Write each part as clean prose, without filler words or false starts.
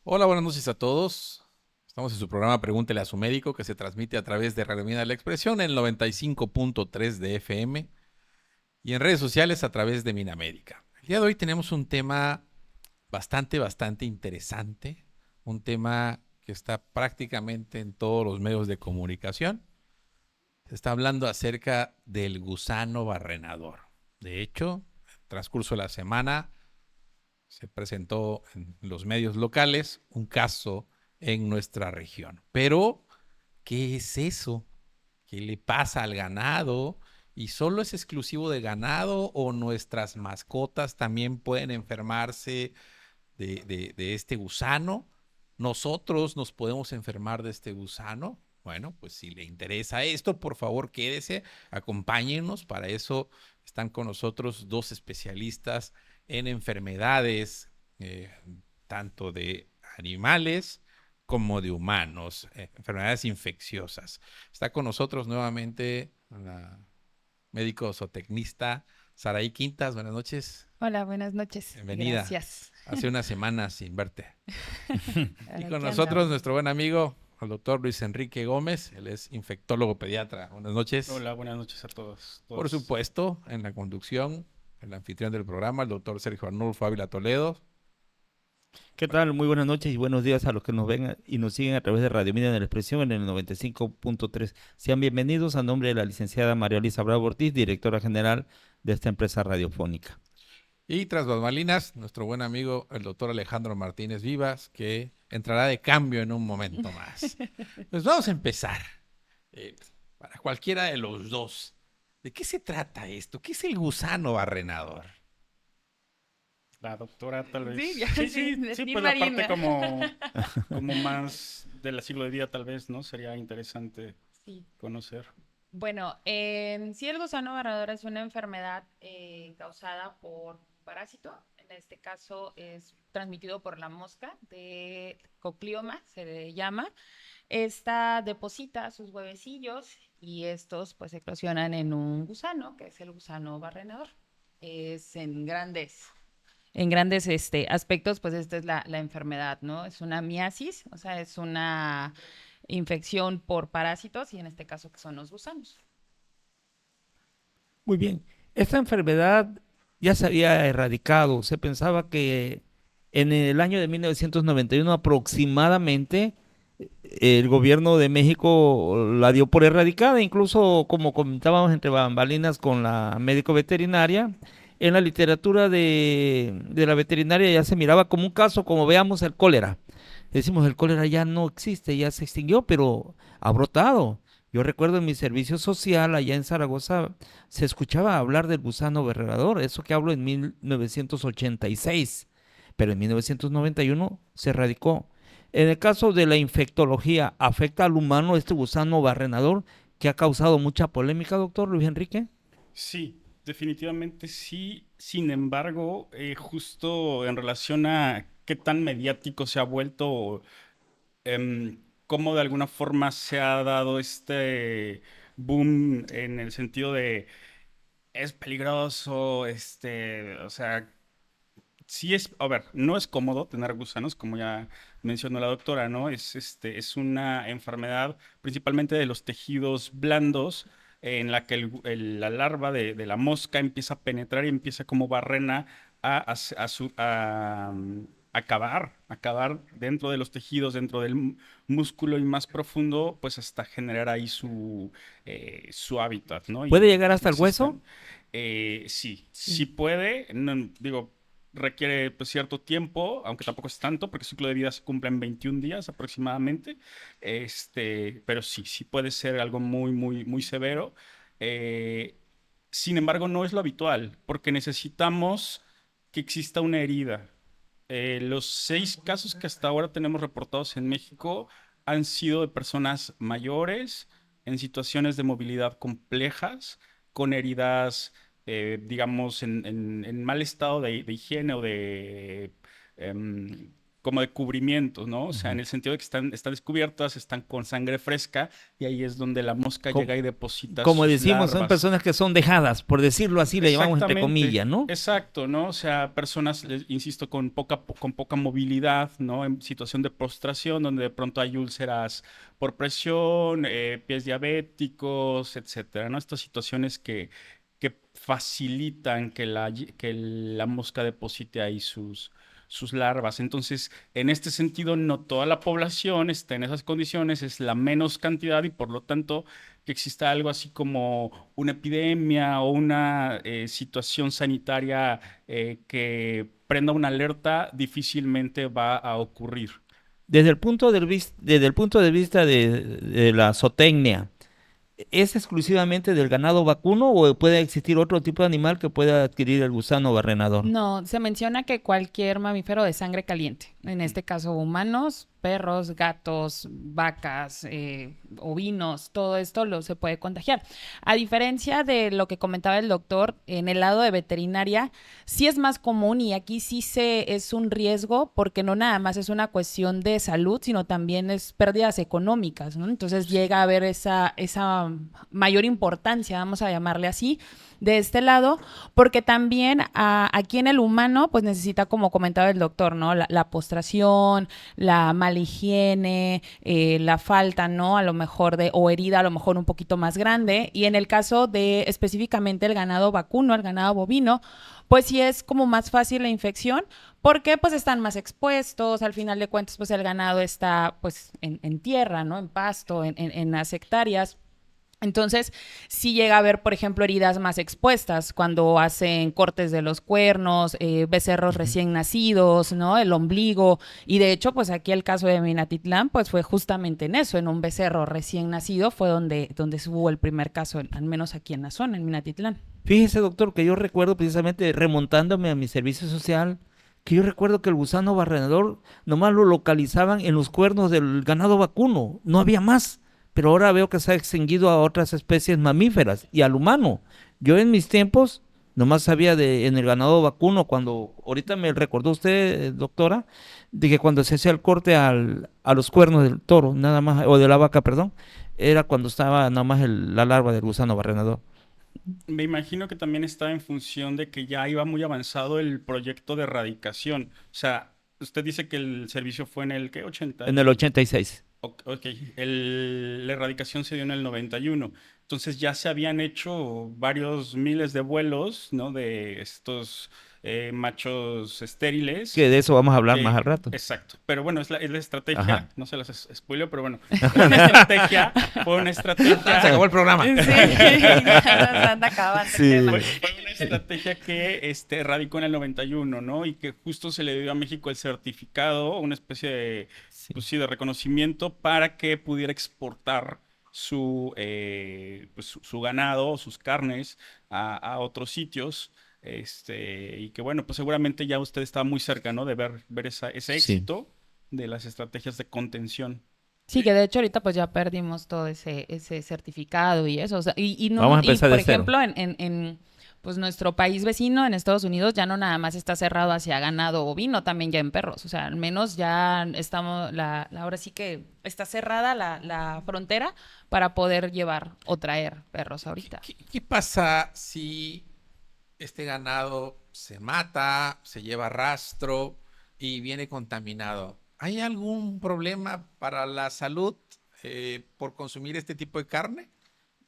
Hola, buenas noches a todos. Estamos en su programa Pregúntele a su médico, que se transmite a través de Radio Mina de la Expresión en el 95.3 de FM y en redes sociales a través de Minamérica. El día de hoy tenemos un tema bastante interesante, un tema que está prácticamente en todos los medios de comunicación. Se está hablando acerca del gusano barrenador. De hecho, en el transcurso de la semana se presentó en los medios locales un caso en nuestra región. Pero, ¿qué es eso? ¿Qué le pasa al ganado? ¿Y solo es exclusivo de ganado o nuestras mascotas también pueden enfermarse de este gusano? ¿Nosotros nos podemos enfermar de este gusano? Bueno, pues si le interesa esto, por favor quédese, acompáñenos. Para eso están con nosotros dos especialistas en enfermedades, tanto de animales como de humanos, enfermedades infecciosas. Está con nosotros nuevamente la médico zootecnista Saraí Quintas. Buenas noches. Hola, buenas noches. Bienvenida. Gracias. Hace unas semanas sin verte. Y Bueno, con aquí nosotros andamos. nuestro buen amigo, el doctor Luis Enrique Gómez. Él es infectólogo pediatra. Buenas noches. Hola, buenas noches a todos. Por supuesto, en la conducción, el anfitrión del programa, el doctor Sergio Arnulfo Ávila Toledo. ¿Qué tal? Muy buenas noches y buenos días a los que nos ven y nos siguen a través de Radio Mina de la Expresión en el 95.3. Sean bienvenidos a nombre de la licenciada María Luisa Bravo Ortiz, directora general de esta empresa radiofónica. Y tras bambalinas, nuestro buen amigo, el doctor Alejandro Martínez Vivas, que entrará de cambio en un momento más. Pues vamos a empezar. Eh, para cualquiera de los dos. ¿De qué se trata esto? ¿Qué es el gusano barrenador? La doctora tal vez. Sí, ya, Sí, Team pues la parte Marina. como más del estilo de vida tal vez, ¿no? Sería interesante Sí. conocer. Bueno, sí, el gusano barredor es una enfermedad causada por parásito. En este caso es transmitido por la mosca de coclioma, se le llama. Esta deposita sus huevecillos y estos pues eclosionan en un gusano, que es el gusano barrenador. Es en grandes aspectos, pues esta es la enfermedad, ¿no? Es una miasis, o sea, es una infección por parásitos y en este caso que son los gusanos. Muy bien. Esta enfermedad ya se había erradicado. Se pensaba que en el año de 1991 aproximadamente el gobierno de México la dio por erradicada, incluso como comentábamos entre bambalinas con la médico veterinaria, en la literatura de la veterinaria ya se miraba como un caso, como veamos el cólera. Decimos, el cólera ya no existe, ya se extinguió, pero ha brotado. Yo recuerdo en mi servicio social allá en Zaragoza se escuchaba hablar del gusano berrerador, eso que hablo en 1986, pero en 1991 se erradicó. En el caso de la infectología, ¿afecta al humano este gusano barrenador que ha causado mucha polémica, doctor Luis Enrique? Sí, definitivamente sí. Sin embargo, justo en relación a qué tan mediático se ha vuelto, cómo de alguna forma se ha dado este boom en el sentido de es peligroso, o sea, sí es, a ver, no es cómodo tener gusanos, como ya mencionó la doctora, ¿no? Es una enfermedad principalmente de los tejidos blandos, en la que la larva de la mosca empieza a penetrar y empieza como barrena a acabar dentro de los tejidos, dentro del músculo y más profundo, pues hasta generar ahí su hábitat, ¿no? ¿Puede Y llegar hasta el hueso? existen. Sí, sí Sí. puede. Digo, requiere pues, cierto tiempo, aunque tampoco es tanto, porque el ciclo de vida se cumple en 21 días aproximadamente. Pero sí, sí puede ser algo muy, muy, muy severo. Eh, Sin embargo, no es lo habitual, porque necesitamos que exista una herida. Los 6 casos que hasta ahora tenemos reportados en México han sido de personas mayores en situaciones de movilidad complejas, con heridas, digamos, en mal estado de higiene o de em, como de cubrimiento, ¿no? O sea, en el sentido de que están descubiertas, están con sangre fresca y ahí es donde la mosca Co- llega y deposita Como sus decimos, son larvas. personas que son dejadas, por decirlo así, le llamamos entre Exactamente, comillas, ¿no? exacto, ¿no? O sea, personas, insisto, con poca movilidad, ¿no? En situación de postración, donde de pronto hay úlceras por presión, pies diabéticos, etcétera, ¿no? Estas situaciones que facilitan que la mosca deposite ahí sus larvas. Entonces, en este sentido, no toda la población está en esas condiciones, es la menos cantidad y por lo tanto que exista algo así como una epidemia o una situación sanitaria que prenda una alerta, difícilmente va a ocurrir. Desde el punto de vista de la zootecnia, ¿es exclusivamente del ganado vacuno o puede existir otro tipo de animal que pueda adquirir el gusano barrenador? No, se menciona que cualquier mamífero de sangre caliente, en este caso humanos, perros, gatos, vacas, ovinos, todo esto se puede contagiar. A diferencia de lo que comentaba el doctor, en el lado de veterinaria sí es más común y aquí es un riesgo porque no nada más es una cuestión de salud, sino también es pérdidas económicas, ¿no? Entonces llega a haber esa mayor importancia, vamos a llamarle así, de este lado, porque también aquí en el humano, pues necesita, como comentaba el doctor, ¿no? La postración, la mala higiene, la falta, ¿no? A lo mejor o herida a lo mejor un poquito más grande. Y en el caso de específicamente el ganado vacuno, el ganado bovino, pues sí es como más fácil la infección porque pues están más expuestos, al final de cuentas pues el ganado está pues en tierra, ¿no? En pasto, en las hectáreas. Entonces, sí llega a haber, por ejemplo, heridas más expuestas cuando hacen cortes de los cuernos, becerros recién nacidos, ¿no? El ombligo. Y de hecho, pues aquí el caso de Minatitlán, pues fue justamente en eso, en un becerro recién nacido, fue donde hubo el primer caso, al menos aquí en la zona, en Minatitlán. Fíjese, doctor, que yo recuerdo precisamente remontándome a mi servicio social, que yo recuerdo que el gusano barrenador nomás lo localizaban en los cuernos del ganado vacuno, no había más. Pero ahora veo que se ha extinguido a otras especies mamíferas y al humano. Yo en mis tiempos nomás sabía en el ganado vacuno, cuando ahorita me recordó usted, doctora, de que cuando se hacía el corte a los cuernos del toro, nada más, o de la vaca, perdón, era cuando estaba nada más la larva del gusano barrenador. Me imagino que también está en función de que ya iba muy avanzado el proyecto de erradicación. O sea, usted dice que el servicio fue en el, ¿qué? 80. En el 86. Ok, la erradicación se dio en el 91. Entonces ya se habían hecho varios miles de vuelos, ¿no? De estos machos estériles. Que de eso vamos a hablar más al rato. Exacto. Pero bueno, es la estrategia. Ajá. No se las spoileo, pero bueno. Fue una estrategia. Fue una Se estrategia. acabó el programa. Sí, ya nos anda acabando Sí. el tema. Fue una estrategia que radicó en el 91, ¿no? Y que justo se le dio a México el certificado, una especie de, Sí. pues sí, de reconocimiento para que pudiera exportar su ganado, sus carnes a otros sitios. Y que bueno, pues seguramente ya usted está muy cerca, ¿no? De ver ese Sí. éxito de las estrategias de contención. Sí, que de hecho ahorita pues ya perdimos todo ese certificado y eso. O sea, y no, Vamos a y empezar por de cero. ejemplo, en pues nuestro país vecino, en Estados Unidos, ya no nada más está cerrado hacia ganado bovino, también ya en perros. O sea, al menos ya estamos, ahora sí que está cerrada la frontera para poder llevar o traer perros ahorita. ¿Qué pasa si este ganado se mata, se lleva rastro y viene contaminado? ¿Hay algún problema para la salud por consumir este tipo de carne?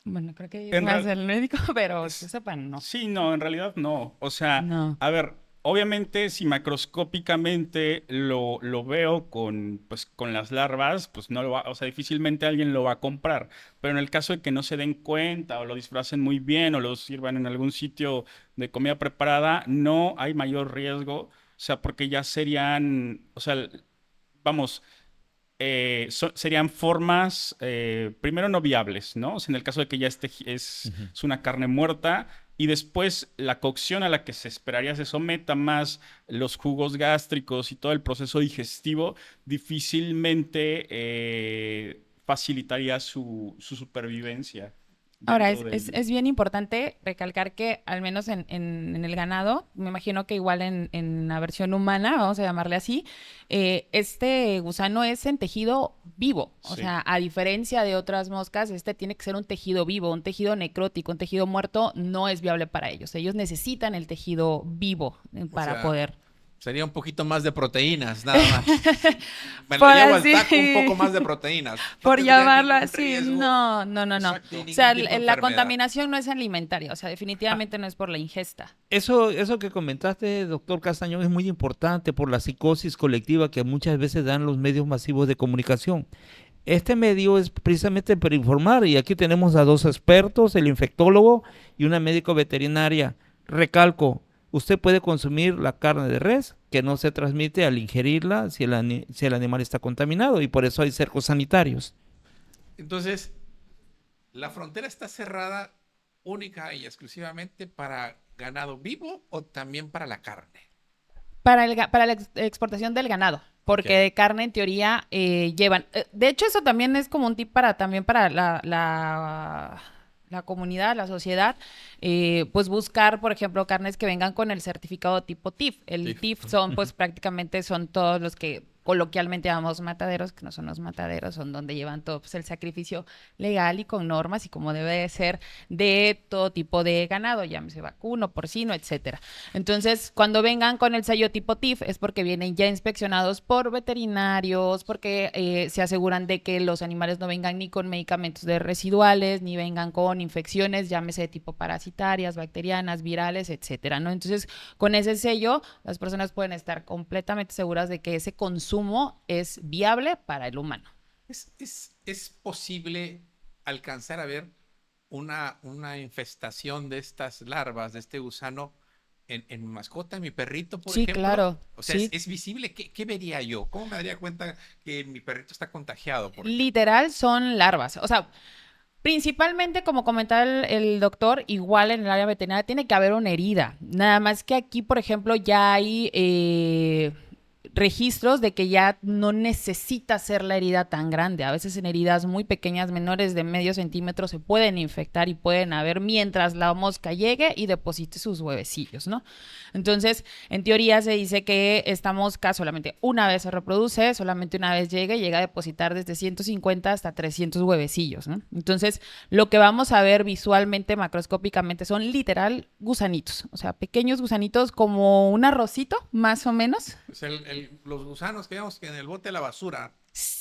Bueno, creo que es En más real- el médico, pero que Es- sepan, no. Sí, no, en realidad no. O sea, No. a ver, obviamente si macroscópicamente lo veo pues, con las larvas, pues no lo va, o sea, difícilmente alguien lo va a comprar. Pero en el caso de que no se den cuenta o lo disfracen muy bien o lo sirvan en algún sitio de comida preparada, no hay mayor riesgo. O sea, porque ya serían, o sea, vamos, serían formas, primero no viables, ¿no? O sea, en el caso de que ya es una carne muerta y después la cocción a la que se esperaría se someta más los jugos gástricos y todo el proceso digestivo, difícilmente facilitaría su supervivencia. Ahora, dentro es bien importante recalcar que al menos en el ganado, me imagino que igual en la versión humana, vamos a llamarle así, este gusano es en tejido vivo. O Sí. sea, a diferencia de otras moscas, este tiene que ser un tejido vivo, un tejido necrótico, un tejido muerto no es viable para ellos. Ellos necesitan el tejido vivo O para sea, poder. sería un poquito más de proteínas, nada más. Me lo Por llevo al así- taco, un poco más de proteínas. No Por tendría llamarlo ningún así, riesgo no, no, no, no. Exacto. ni O ningún sea, tipo de la enfermedad. contaminación no es alimentaria, o sea, definitivamente no es por la ingesta. Eso que comentaste, doctor Castañón, es muy importante por la psicosis colectiva que muchas veces dan los medios masivos de comunicación. Este medio es precisamente para informar y aquí tenemos a dos expertos, el infectólogo y una médico veterinaria. Recalco, usted puede consumir la carne de res que no se transmite al ingerirla si el animal está contaminado y por eso hay cercos sanitarios. Entonces, ¿la frontera está cerrada única y exclusivamente para ganado vivo o también para la carne? Para la exportación del ganado, porque Ok. de carne en teoría llevan. De hecho, eso también es como un tip también para la comunidad, la sociedad, pues buscar, por ejemplo, carnes que vengan con el certificado tipo TIF. El TIF. TIF son, pues prácticamente son todos los que coloquialmente llamamos mataderos, que no son los mataderos, son donde llevan todo pues, el sacrificio legal y con normas y como debe de ser de todo tipo de ganado, llámese vacuno, porcino, etcétera. Entonces, cuando vengan con el sello tipo TIF es porque vienen ya inspeccionados por veterinarios, porque se aseguran de que los animales no vengan ni con medicamentos de residuales, ni vengan con infecciones, llámese de tipo parasitarias, bacterianas, virales, etcétera, ¿no? Entonces, con ese sello, las personas pueden estar completamente seguras de que ese consumo es viable para el humano. ¿Es posible alcanzar a ver una infestación de estas larvas, de este gusano, en mi mascota, en mi perrito, por Sí, ejemplo? claro, O sea, sí. ¿es visible? ¿Qué vería yo? ¿Cómo me daría cuenta que mi perrito está contagiado, por ejemplo? Literal son larvas. O sea, principalmente, como comentaba el doctor, igual en el área veterinaria tiene que haber una herida. Nada más que aquí, por ejemplo, ya hay registros de que ya no necesita ser la herida tan grande. A veces en heridas muy pequeñas, menores de medio centímetro, se pueden infectar y pueden haber mientras la mosca llegue y deposite sus huevecillos, ¿no? Entonces, en teoría se dice que esta mosca solamente una vez se reproduce, solamente una vez llega y llega a depositar desde 150 hasta 300 huevecillos, ¿no? Entonces, lo que vamos a ver visualmente, macroscópicamente, son literal gusanitos, o sea, pequeños gusanitos como un arrocito, más o menos. O sea, los gusanos que vemos en el bote de la basura,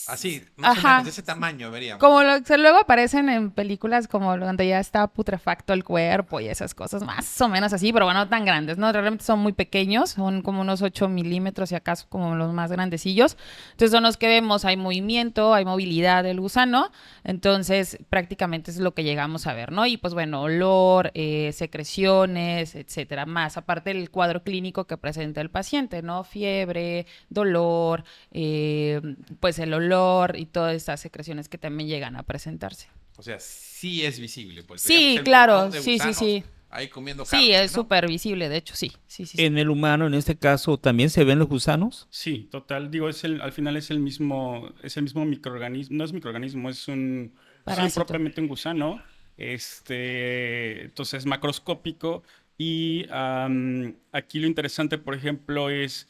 así, más o menos, Ajá. de ese tamaño, veríamos. Como lo que luego aparecen en películas como donde ya está putrefacto el cuerpo y esas cosas, más o menos así, pero bueno, no tan grandes, ¿no? Realmente son muy pequeños, son como unos 8 milímetros, si acaso como los más grandecillos. Entonces son los que vemos, hay movimiento, hay movilidad del gusano, entonces prácticamente es lo que llegamos a ver, ¿no? Y pues bueno, olor, secreciones, etcétera, más aparte del cuadro clínico que presenta el paciente, ¿no? Fiebre, dolor, pues el olor y todas estas secreciones que también llegan a presentarse. O sea, sí es visible, pues. Sí, Veríamos el claro, montón de sí, sí, gusanos sí. ahí comiendo Sí, carne, es ¿no? súper visible, de hecho, sí, sí, sí, sí. En el humano, en este caso, ¿también se ven los gusanos? Sí, total. Digo, al final es el mismo microorganismo. No es microorganismo, sí, Parásito. propiamente un gusano. Entonces, macroscópico. Y aquí lo interesante, por ejemplo, es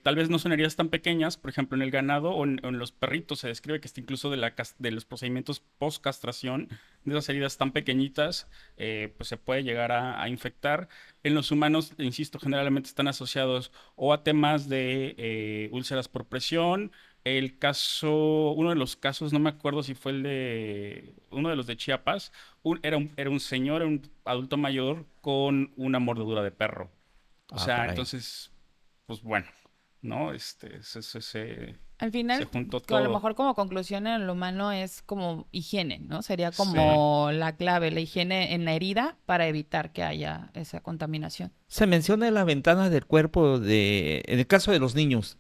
tal vez no son heridas tan pequeñas, por ejemplo, en el ganado o en los perritos se describe que está incluso de los procedimientos post-castración, de esas heridas tan pequeñitas, pues se puede llegar a infectar. En los humanos, insisto, generalmente están asociados o a temas de úlceras por presión. Uno de los casos, no me acuerdo si fue uno de los de Chiapas, era un señor, era un adulto mayor con una mordedura de perro. O sea, Caray. entonces, pues bueno, ¿no? Al se final, juntó a lo todo. mejor como conclusión en lo humano es como higiene, ¿no? Sería Sí. como la clave, la higiene en la herida para evitar que haya esa contaminación. Se menciona en las ventanas del cuerpo en el caso de los niños,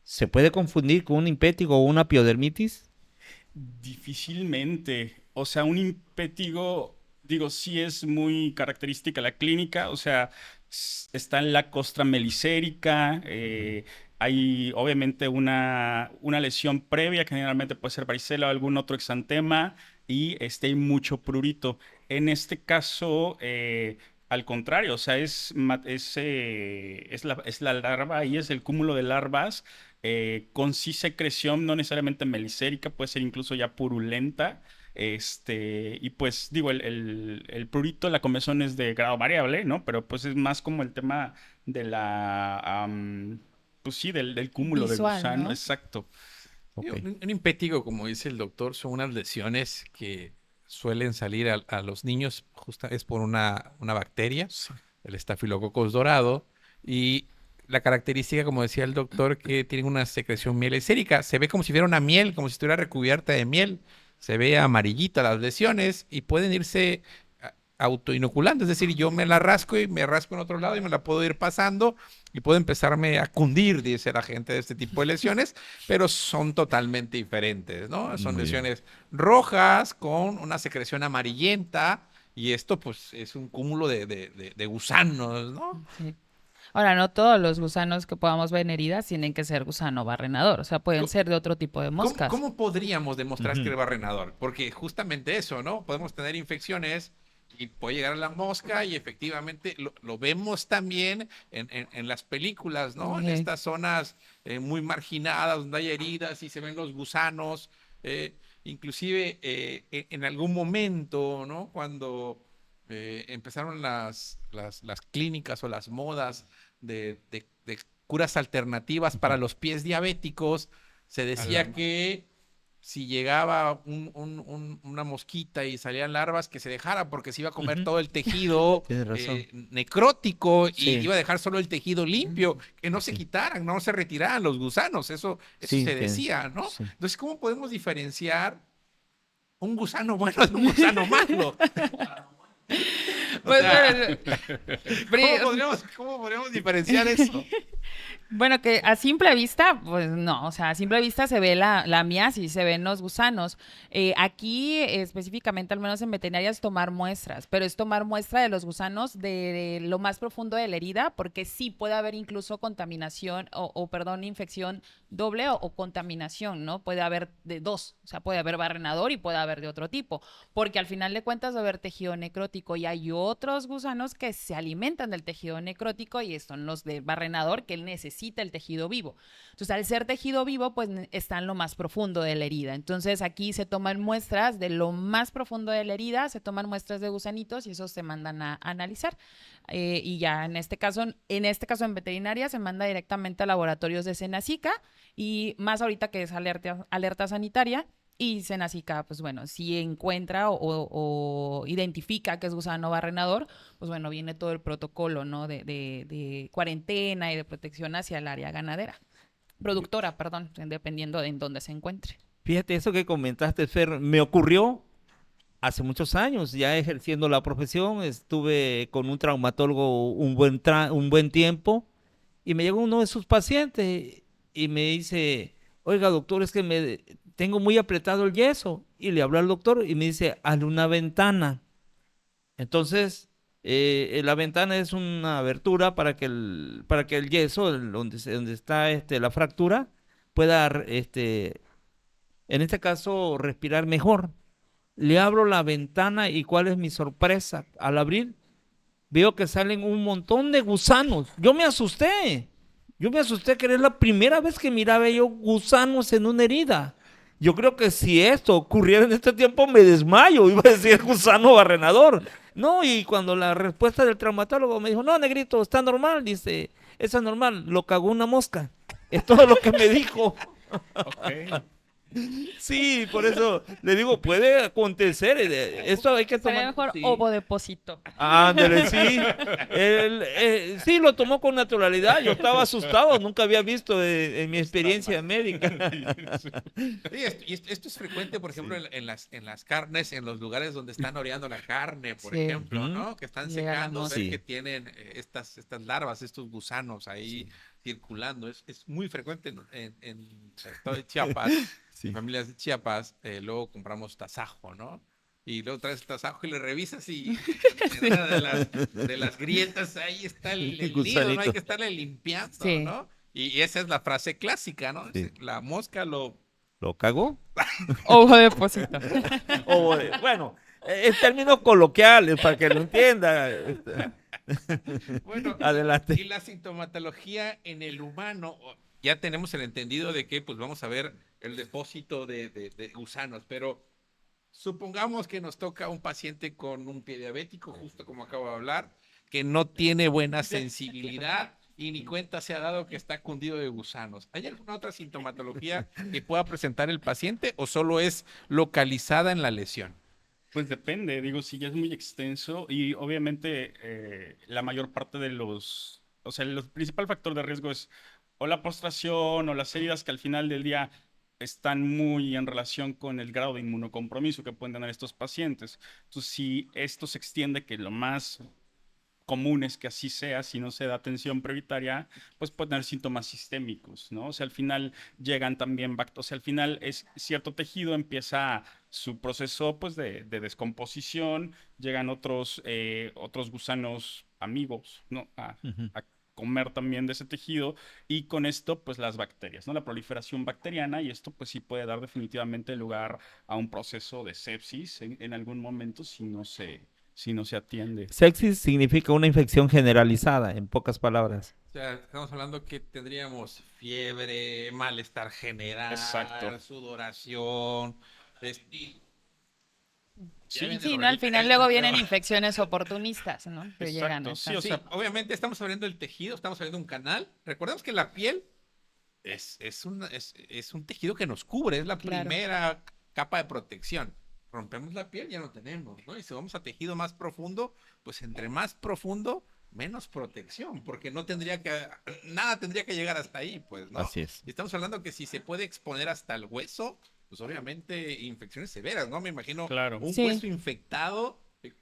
¿se puede confundir con un impétigo o una piodermitis? Difícilmente. O sea, un impétigo, digo, sí es muy característica la clínica. O sea, está en la costra melicérica. hay obviamente una lesión previa, que generalmente puede ser varicela o algún otro exantema, y hay mucho prurito. En este caso, al contrario, o sea, es la larva, ahí es el cúmulo de larvas, con sí secreción, no necesariamente melicérica, puede ser incluso ya purulenta. Y pues digo, el prurito, la comezón es de grado variable, ¿no? Pero pues es más como el tema de pues sí, del cúmulo de Visual, gusano, ¿no? exacto. Sí, Ok. un impétigo, como dice el doctor, son unas lesiones que suelen salir a los niños, es por una bacteria, Sí. el Staphylococcus dorado, y la característica, como decía el doctor, que tienen una secreción mielecérica. Se ve como si fuera una miel, como si estuviera recubierta de miel. Se ve amarillita las lesiones y pueden irse autoinoculando. Es decir, yo me la rasco y me rasco en otro lado y me la puedo ir pasando y puedo empezarme a cundir, dice la gente, de este tipo de lesiones, pero son totalmente diferentes, ¿no? Son Muy bien. lesiones rojas con una secreción amarillenta y esto pues es un cúmulo de gusanos, ¿no? Sí. Ahora, no todos los gusanos que podamos ver en heridas tienen que ser gusano barrenador, o sea, pueden Co- ser de otro tipo de moscas. ¿Cómo podríamos demostrar que Ujú. el barrenador? Porque justamente eso, ¿no? Podemos tener infecciones y puede llegar a la mosca y efectivamente lo vemos también en las películas, ¿no? En Ok. estas zonas muy marginadas donde hay heridas y se ven los gusanos. Inclusive en algún momento, ¿no? Cuando empezaron las clínicas o las modas de curas alternativas para los pies diabéticos, se decía Alarma. que si llegaba una mosquita y salían larvas, que se dejara porque se iba a comer Ujú. todo el tejido Tienes razón. necrótico y Sí, iba a dejar solo el tejido limpio, que no se sí, quitaran, no se retiraran los gusanos, eso sí, se decía, ¿no? sí. Entonces, ¿cómo podemos diferenciar un gusano bueno de un gusano malo? O Pues sea, bueno, pri- cómo podríamos diferenciar eso? bueno, que a simple vista, pues no, o sea, a simple vista se ve la miasis, se ven los gusanos. Aquí específicamente, al menos en veterinaria, es tomar muestras, pero es tomar muestra de los gusanos de lo más profundo de la herida, porque sí puede haber incluso contaminación perdón, infección doble o contaminación, ¿no? Puede haber de dos, o sea, puede haber barrenador y puede haber de otro tipo, porque al final de cuentas va a haber tejido necrótico y hay otros gusanos que se alimentan del tejido necrótico y son los de barrenador que él necesita el tejido vivo. Entonces, al ser tejido vivo, pues está en lo más profundo de la herida. Entonces, aquí se toman muestras de lo más profundo de la herida, se toman muestras de gusanitos y esos se mandan a analizar. Y ya en veterinaria se manda directamente a laboratorios de Senacica y más ahorita que es alerta sanitaria. Y Senacica, pues bueno, si encuentra o identifica que es gusano barrenador, pues bueno, viene todo el protocolo, ¿no? De cuarentena y de protección hacia el área ganadera. Productora, perdón, dependiendo de en dónde se encuentre. Fíjate, eso que comentaste, Fer, me ocurrió hace muchos años, ya ejerciendo la profesión, estuve con un traumatólogo un buen tiempo y me llegó uno de sus pacientes y me dice, oiga, doctor, es que me tengo muy apretado el yeso. Y le habló al doctor y me dice, hazle una ventana. Entonces, la ventana es una abertura para que el yeso, donde está la fractura, pueda, en este caso, respirar mejor. Le abro la ventana y ¿cuál es mi sorpresa? Al abrir, veo que salen un montón de gusanos. Yo me asusté que era la primera vez que miraba yo gusanos en una herida. Yo creo que si esto ocurriera en este tiempo me desmayo, iba a decir gusano barrenador. No, y cuando la respuesta del traumatólogo me dijo, no, negrito, está normal, dice, eso es normal, lo cagó una mosca. Es todo lo que me dijo. Ok. Sí, por eso le digo, puede acontecer. Esto hay que Sería tomar. mejor Sí. ovodepósito. Ándale, sí. Sí, lo tomó con naturalidad. Yo estaba asustado, nunca había visto en mi experiencia médica. Sí, esto es frecuente, por ejemplo, en las carnes, en los lugares donde están oreando la carne, por Sí. ejemplo, Ujú. ¿no? Que están Llega la secando, mosca. ver Sí. que tienen estas larvas, estos gusanos ahí circulando. Es muy frecuente en el estado de Chiapas, Sí. en familias de Chiapas, luego compramos tasajo, ¿no? Y luego traes el tasajo y le revisas y en una de las grietas ahí está el nido, ¿no? Hay Gusanito. que estarle limpiando, Sí. ¿no? Y esa es la frase clásica, ¿no? Sí. La mosca lo... ¿Lo cagó? Ojo de pocito. Bueno, en términos coloquiales, para que lo entienda. Bueno, Adelante. y la sintomatología en el humano, ya tenemos el entendido de que pues vamos a ver el depósito de gusanos, pero supongamos que nos toca un paciente con un pie diabético, justo como acabo de hablar, que no tiene buena sensibilidad y ni cuenta se ha dado que está cundido de gusanos. ¿Hay alguna otra sintomatología que pueda presentar el paciente o solo es localizada en la lesión? Pues depende, digo, si ya es muy extenso y obviamente la mayor parte de o sea, el principal factor de riesgo es o la postración o las heridas que al final del día están muy en relación con el grado de inmunocompromiso que pueden tener estos pacientes. Entonces, si esto se extiende, que lo más común es que así sea, si no se da atención prioritaria, pues puede tener síntomas sistémicos, ¿no? O sea, al final llegan también, o sea, al final es cierto tejido, empieza su proceso, pues, de descomposición, llegan otros gusanos amigos, ¿no? Ujú. A comer también de ese tejido y con esto, pues, las bacterias, ¿no? La proliferación bacteriana y esto, pues, sí puede dar definitivamente lugar a un proceso de sepsis en algún momento si no se atiende. Sepsis significa una infección generalizada, en pocas palabras. O sea, estamos hablando que tendríamos fiebre, malestar general, Exacto. sudoración, y ya Sí, viene Sí, lo ¿no? Al rico. final luego vienen infecciones oportunistas, ¿no? Que llegan a exacto. Sí, estar. o Sí, sea, obviamente estamos abriendo el tejido, estamos abriendo un canal. Recordemos que la piel es un tejido que nos cubre, es la Claro. primera capa de protección. Rompemos la piel, ya no tenemos, ¿no? Y si vamos a tejido más profundo, pues entre más profundo, menos protección, porque nada tendría que llegar hasta ahí, pues, ¿no? Así es. Y estamos hablando que si se puede exponer hasta el hueso, pues obviamente infecciones severas, ¿no? Me imagino claro, un Sí. hueso infectado, ¿qué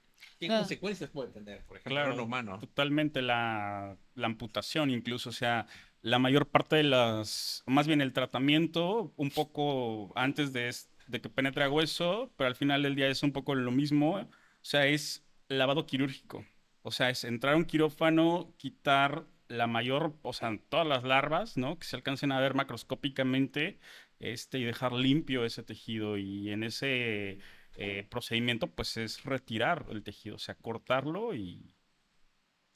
Ah. consecuencias puede tener, por ejemplo, en un claro, humano? totalmente la amputación incluso, o sea, la mayor parte de más bien el tratamiento, un poco antes de que penetre a hueso, pero al final del día es un poco lo mismo, o sea, es lavado quirúrgico, o sea, es entrar a un quirófano, quitar o sea, todas las larvas, ¿no? Que se alcancen a ver macroscópicamente, y dejar limpio ese tejido y en ese procedimiento, pues es retirar el tejido, o sea, cortarlo y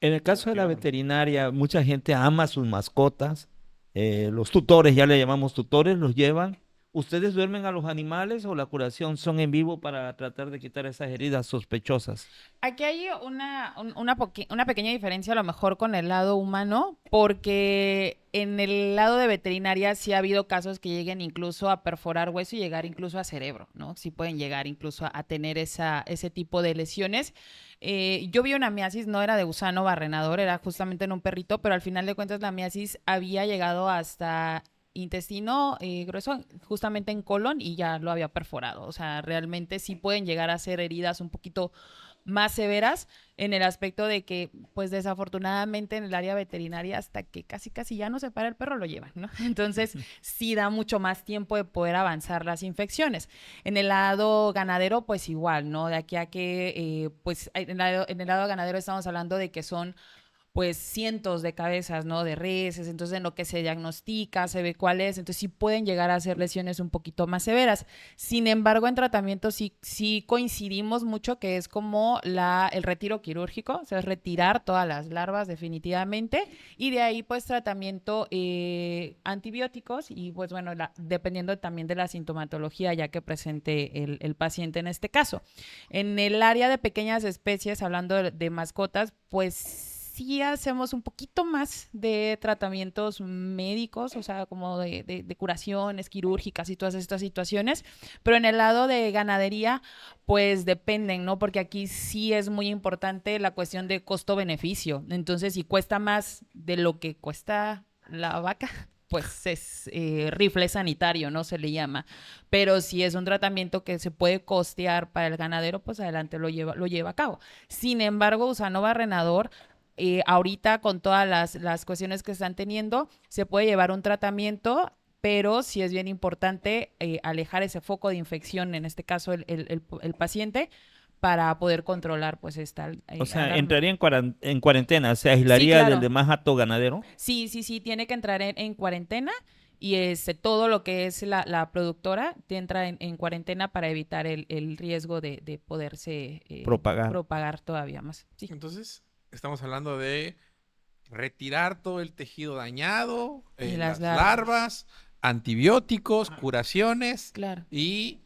En el caso de la retirarlo. veterinaria, mucha gente ama a sus mascotas. Los tutores, ya le llamamos tutores, los llevan. ¿Ustedes duermen a los animales o la curación son en vivo para tratar de quitar esas heridas sospechosas? Aquí hay una pequeña diferencia a lo mejor con el lado humano, porque en el lado de veterinaria sí ha habido casos que lleguen incluso a perforar hueso y llegar incluso a cerebro, ¿no? Sí pueden llegar incluso a tener ese tipo de lesiones. Yo vi una miasis, no era de gusano barrenador, era justamente en un perrito, pero al final de cuentas la miasis había llegado hasta intestino grueso, justamente en colon y ya lo había perforado. O sea, realmente sí pueden llegar a ser heridas un poquito más severas en el aspecto de que, pues desafortunadamente en el área veterinaria hasta que casi casi ya no se para el perro lo llevan, ¿no? Entonces sí da mucho más tiempo de poder avanzar las infecciones. En el lado ganadero, pues igual, ¿no? De aquí a que, pues en el lado ganadero estamos hablando de que son pues cientos de cabezas, ¿no? De reses, entonces en lo que se diagnostica, se ve cuál es, entonces sí pueden llegar a ser lesiones un poquito más severas. Sin embargo, en tratamiento sí coincidimos mucho que es como el retiro quirúrgico, o sea, es retirar todas las larvas definitivamente y de ahí pues tratamiento antibióticos y pues bueno, dependiendo también de la sintomatología ya que presente el paciente en este caso. En el área de pequeñas especies, hablando de mascotas, pues sí hacemos un poquito más de tratamientos médicos, o sea, como de curaciones quirúrgicas y todas estas situaciones, pero en el lado de ganadería, pues dependen, ¿no? Porque aquí sí es muy importante la cuestión de costo-beneficio. Entonces, si cuesta más de lo que cuesta la vaca, pues es rifle sanitario, ¿no? Se le llama. Pero si es un tratamiento que se puede costear para el ganadero, pues adelante lo lleva a cabo. Sin embargo, Usano Barrenador ahorita con todas las cuestiones que están teniendo, se puede llevar un tratamiento, pero sí es bien importante alejar ese foco de infección, en este caso el paciente, para poder controlar pues esta O sea, alarma. entraría en cuarentena, se aislaría claro. del demás hato ganadero. Sí, tiene que entrar en cuarentena y todo lo que es la productora entra en cuarentena para evitar el riesgo de poderse Propagar. propagar todavía más. Sí, Entonces, estamos hablando de retirar todo el tejido dañado, y las las larvas. larvas, antibióticos, curaciones Claro. y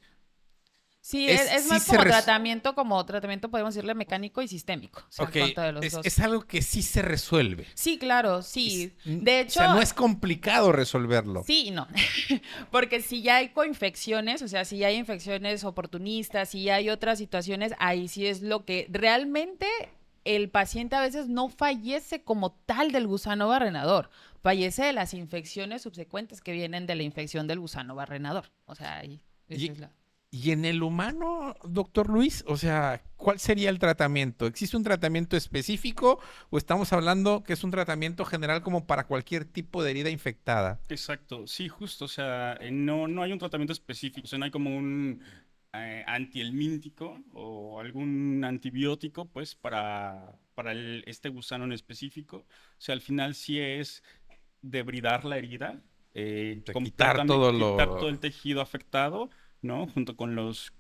Sí, es, es sí más se como tratamiento, podemos decirle mecánico y sistémico. O sea, ok, con todos los dos. es algo que sí se resuelve. Sí, claro, sí. De O hecho, sea, no es complicado resolverlo. sí y no. Porque si ya hay coinfecciones, o sea, si ya hay infecciones oportunistas, si ya hay otras situaciones, ahí sí es lo que realmente el paciente a veces no fallece como tal del gusano barrenador, fallece de las infecciones subsecuentes que vienen de la infección del gusano barrenador. O sea, ahí esa Y, es la... y en el humano, doctor Luis, o sea, ¿cuál sería el tratamiento? ¿Existe un tratamiento específico o estamos hablando que es un tratamiento general como para cualquier tipo de herida infectada? Exacto, sí, justo, o sea, no hay un tratamiento específico, o sea, no hay como un antihelmíntico o algún antibiótico, pues, para este gusano en específico. O sea, al final sí es debridar la herida, O sea, quitar completamente, todo quitar todo lo... el tejido afectado, ¿no? Junto con las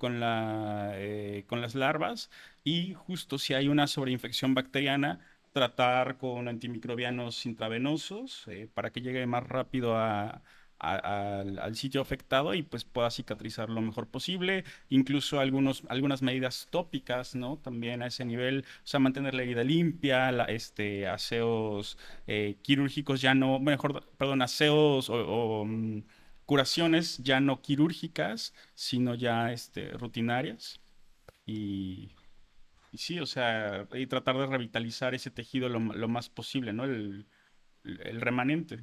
larvas. Y justo si hay una sobreinfección bacteriana, tratar con antimicrobianos intravenosos para que llegue más rápido al sitio afectado y pues pueda cicatrizar lo mejor posible. Incluso algunas medidas tópicas, ¿no? También a ese nivel, o sea, mantener la herida limpia, aseos quirúrgicos ya no, mejor, perdón, aseos curaciones ya no quirúrgicas, sino ya rutinarias. Y, y sí, o sea, y tratar de revitalizar ese tejido lo más posible, ¿no? El remanente.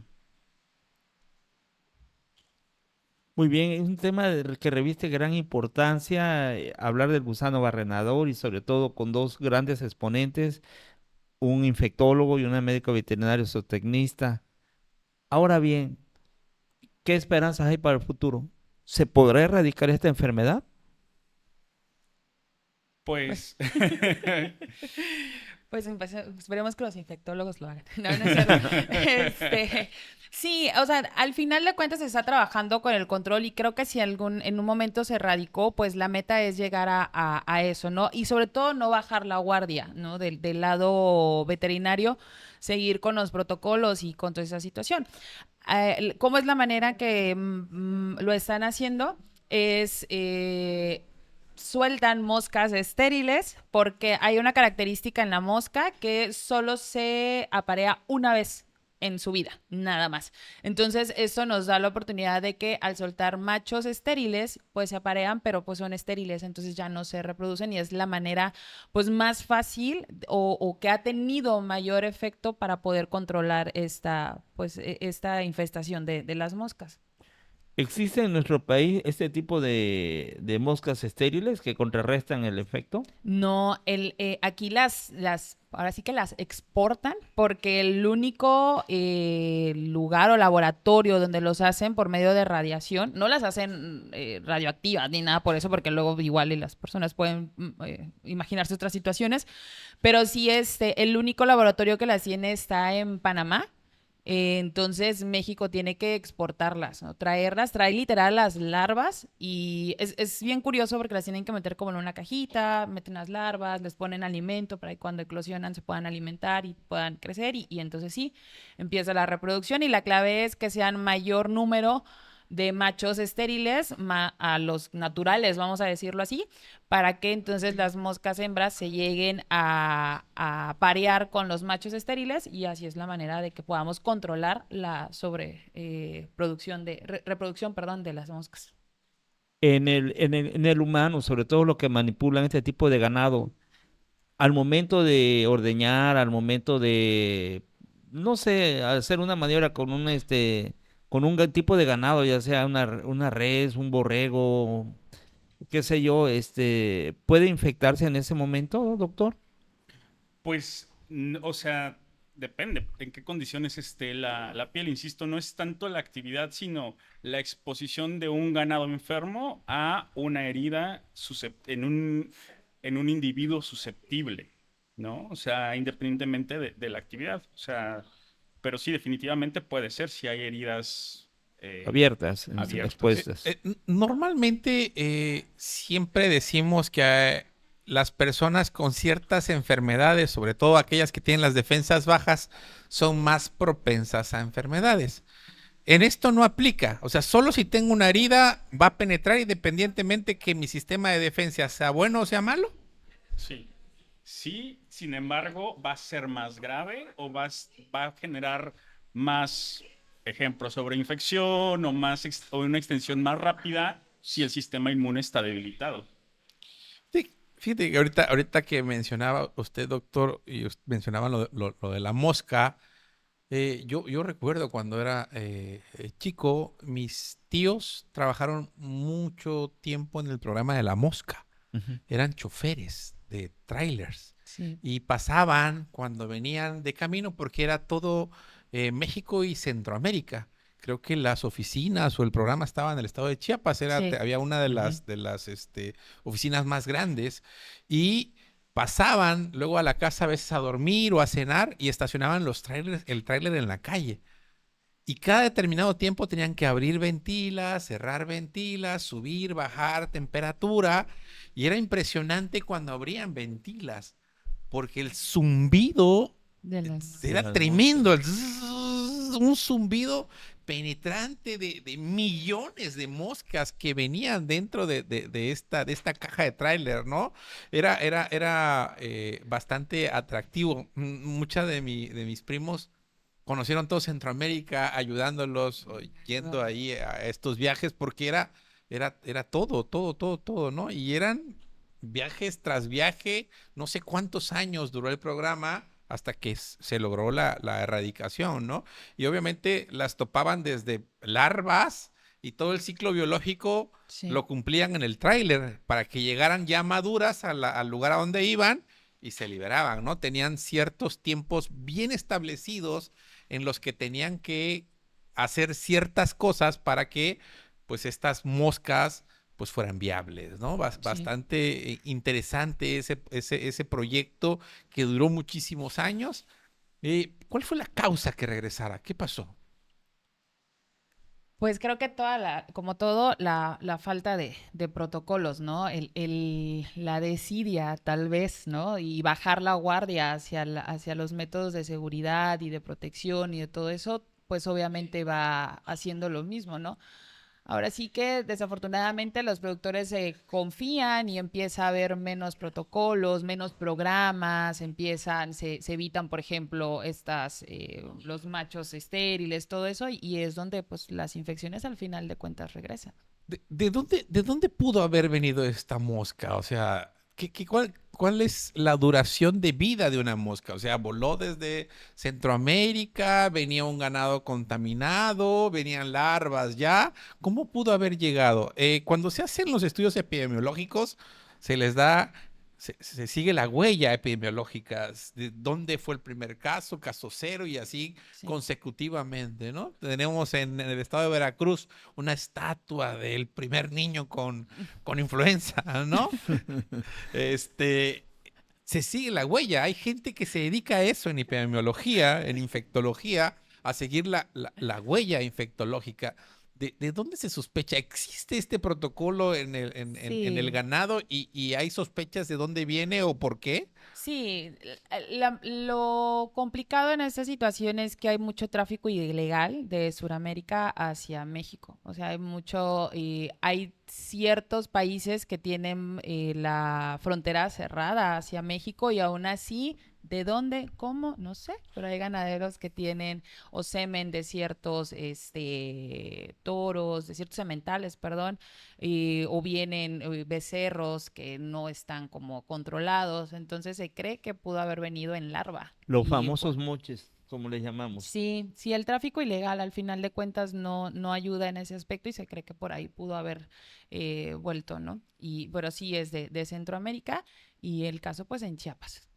Muy bien, es un tema que reviste gran importancia, hablar del gusano barrenador y sobre todo con dos grandes exponentes, un infectólogo y una médico veterinario zootecnista. Ahora bien, ¿qué esperanzas hay para el futuro? ¿Se podrá erradicar esta enfermedad? Pues, Pues esperemos que los infectólogos lo hagan. No, no es cierto. Sí, o sea, al final de cuentas se está trabajando con el control y creo que si en un momento se erradicó, pues la meta es llegar a eso, ¿no? Y sobre todo no bajar la guardia, ¿no? Del lado veterinario, seguir con los protocolos y con toda esa situación. ¿Cómo es la manera que lo están haciendo? Es sueltan moscas estériles porque hay una característica en la mosca que solo se aparea una vez en su vida, nada más. Entonces, eso nos da la oportunidad de que al soltar machos estériles, pues se aparean, pero pues son estériles, entonces ya no se reproducen y es la manera pues más fácil o que ha tenido mayor efecto para poder controlar esta infestación de las moscas. ¿Existe en nuestro país este tipo de moscas estériles que contrarrestan el efecto? No, aquí ahora sí que las exportan porque el único lugar o laboratorio donde los hacen por medio de radiación, no las hacen radioactivas ni nada por eso, porque luego igual y las personas pueden imaginarse otras situaciones, pero sí el único laboratorio que las tiene está en Panamá. Entonces México tiene que exportarlas, ¿no? Trae literal las larvas y es bien curioso porque las tienen que meter como en una cajita, meten las larvas, les ponen alimento para que cuando eclosionan se puedan alimentar y puedan crecer y entonces sí, empieza la reproducción y la clave es que sean mayor número de machos estériles a los naturales, vamos a decirlo así, para que entonces las moscas hembras se lleguen a parear con los machos estériles y así es la manera de que podamos controlar la reproducción, perdón, de las moscas. En el humano, sobre todo los que manipulan este tipo de ganado, al momento de ordeñar, al momento de, no sé, hacer una maniobra con un tipo de ganado, ya sea una res, un borrego, qué sé yo, ¿puede infectarse en ese momento, doctor? pues, o sea, depende en qué condiciones esté la piel. Insisto, no es tanto la actividad, sino la exposición de un ganado enfermo a una herida en un individuo susceptible, ¿no? O sea, independientemente de la actividad. O sea, pero sí, definitivamente puede ser si hay heridas Abiertas, abiertas. expuestas. Normalmente siempre decimos que las personas con ciertas enfermedades, sobre todo aquellas que tienen las defensas bajas, son más propensas a enfermedades. En esto no aplica, o sea, solo si tengo una herida va a penetrar independientemente que mi sistema de defensa sea bueno o sea malo. Sí. Sí, sin embargo, va a ser más grave o va a generar más, ejemplo, sobreinfección o, o una extensión más rápida si el sistema inmune está debilitado. Sí, fíjate que ahorita que mencionaba usted, doctor, y mencionaba lo de la mosca, yo recuerdo cuando era chico, mis tíos trabajaron mucho tiempo en el programa de la mosca. Ujú. Eran choferes de trailers Sí. y pasaban cuando venían de camino porque era todo México y Centroamérica. Creo que las oficinas o el programa estaba en el estado de Chiapas, Sí. había una de Ujú. las oficinas más grandes y pasaban luego a la casa a veces a dormir o a cenar y estacionaban el tráiler en la calle. Y cada determinado tiempo tenían que abrir ventilas, cerrar ventilas, subir, bajar temperatura. Y era impresionante cuando abrían ventilas, porque el zumbido De las... De era las tremendo. moscas. Un zumbido penetrante de millones de moscas que venían dentro de esta caja de tráiler, ¿no? Era bastante atractivo. Muchas de mis primos conocieron todo Centroamérica, ayudándolos, o yendo ahí a estos viajes, porque era todo, ¿no? Y eran viajes tras viaje, no sé cuántos años duró el programa hasta que se logró la erradicación, ¿no? Y obviamente las topaban desde larvas y todo el ciclo biológico Sí. lo cumplían en el tráiler para que llegaran ya maduras al lugar a donde iban y se liberaban, ¿no? Tenían ciertos tiempos bien establecidos en los que tenían que hacer ciertas cosas para que pues estas moscas pues fueran viables, ¿no? Sí. Bastante interesante ese proyecto que duró muchísimos años. ¿Cuál fue la causa que regresara? ¿Qué pasó? Pues creo que como todo, la falta de protocolos, ¿no? La desidia, tal vez, ¿no? Y bajar la guardia hacia los métodos de seguridad y de protección y de todo eso, pues obviamente va haciendo lo mismo, ¿no? Ahora sí que desafortunadamente los productores se confían y empieza a haber menos protocolos, menos programas, se evitan, por ejemplo, los machos estériles, todo eso, y es donde pues las infecciones al final de cuentas regresan. De dónde pudo haber venido esta mosca? O sea, ¿cuál es la duración de vida de una mosca? O sea, voló desde Centroamérica, venía un ganado contaminado, venían larvas ya. ¿Cómo pudo haber llegado? Cuando se hacen los estudios epidemiológicos, se les da, se sigue la huella epidemiológica de dónde fue el primer caso, caso cero y así Sí. consecutivamente, ¿no? Tenemos en el estado de Veracruz una estatua del primer niño con influenza, ¿no? Este, se sigue la huella. Hay gente que se dedica a eso en epidemiología, en infectología, a seguir la huella infectológica. De dónde se sospecha? ¿Existe este protocolo en el Sí. ganado y hay sospechas de dónde viene o por qué? Sí, lo complicado en esta situación es que hay mucho tráfico ilegal de Sudamérica hacia México. O sea, hay ciertos países que tienen la frontera cerrada hacia México y aún así, ¿de dónde? ¿Cómo? No sé, pero hay ganaderos que tienen o semen de ciertos toros, de ciertos sementales, perdón, o vienen becerros que no están como controlados, entonces se cree que pudo haber venido en larva. Los Y famosos bueno, moches, como les llamamos. sí, sí, el tráfico ilegal al final de cuentas no ayuda en ese aspecto y se cree que por ahí pudo haber vuelto, ¿no? Pero sí es de Centroamérica y el caso pues en Chiapas.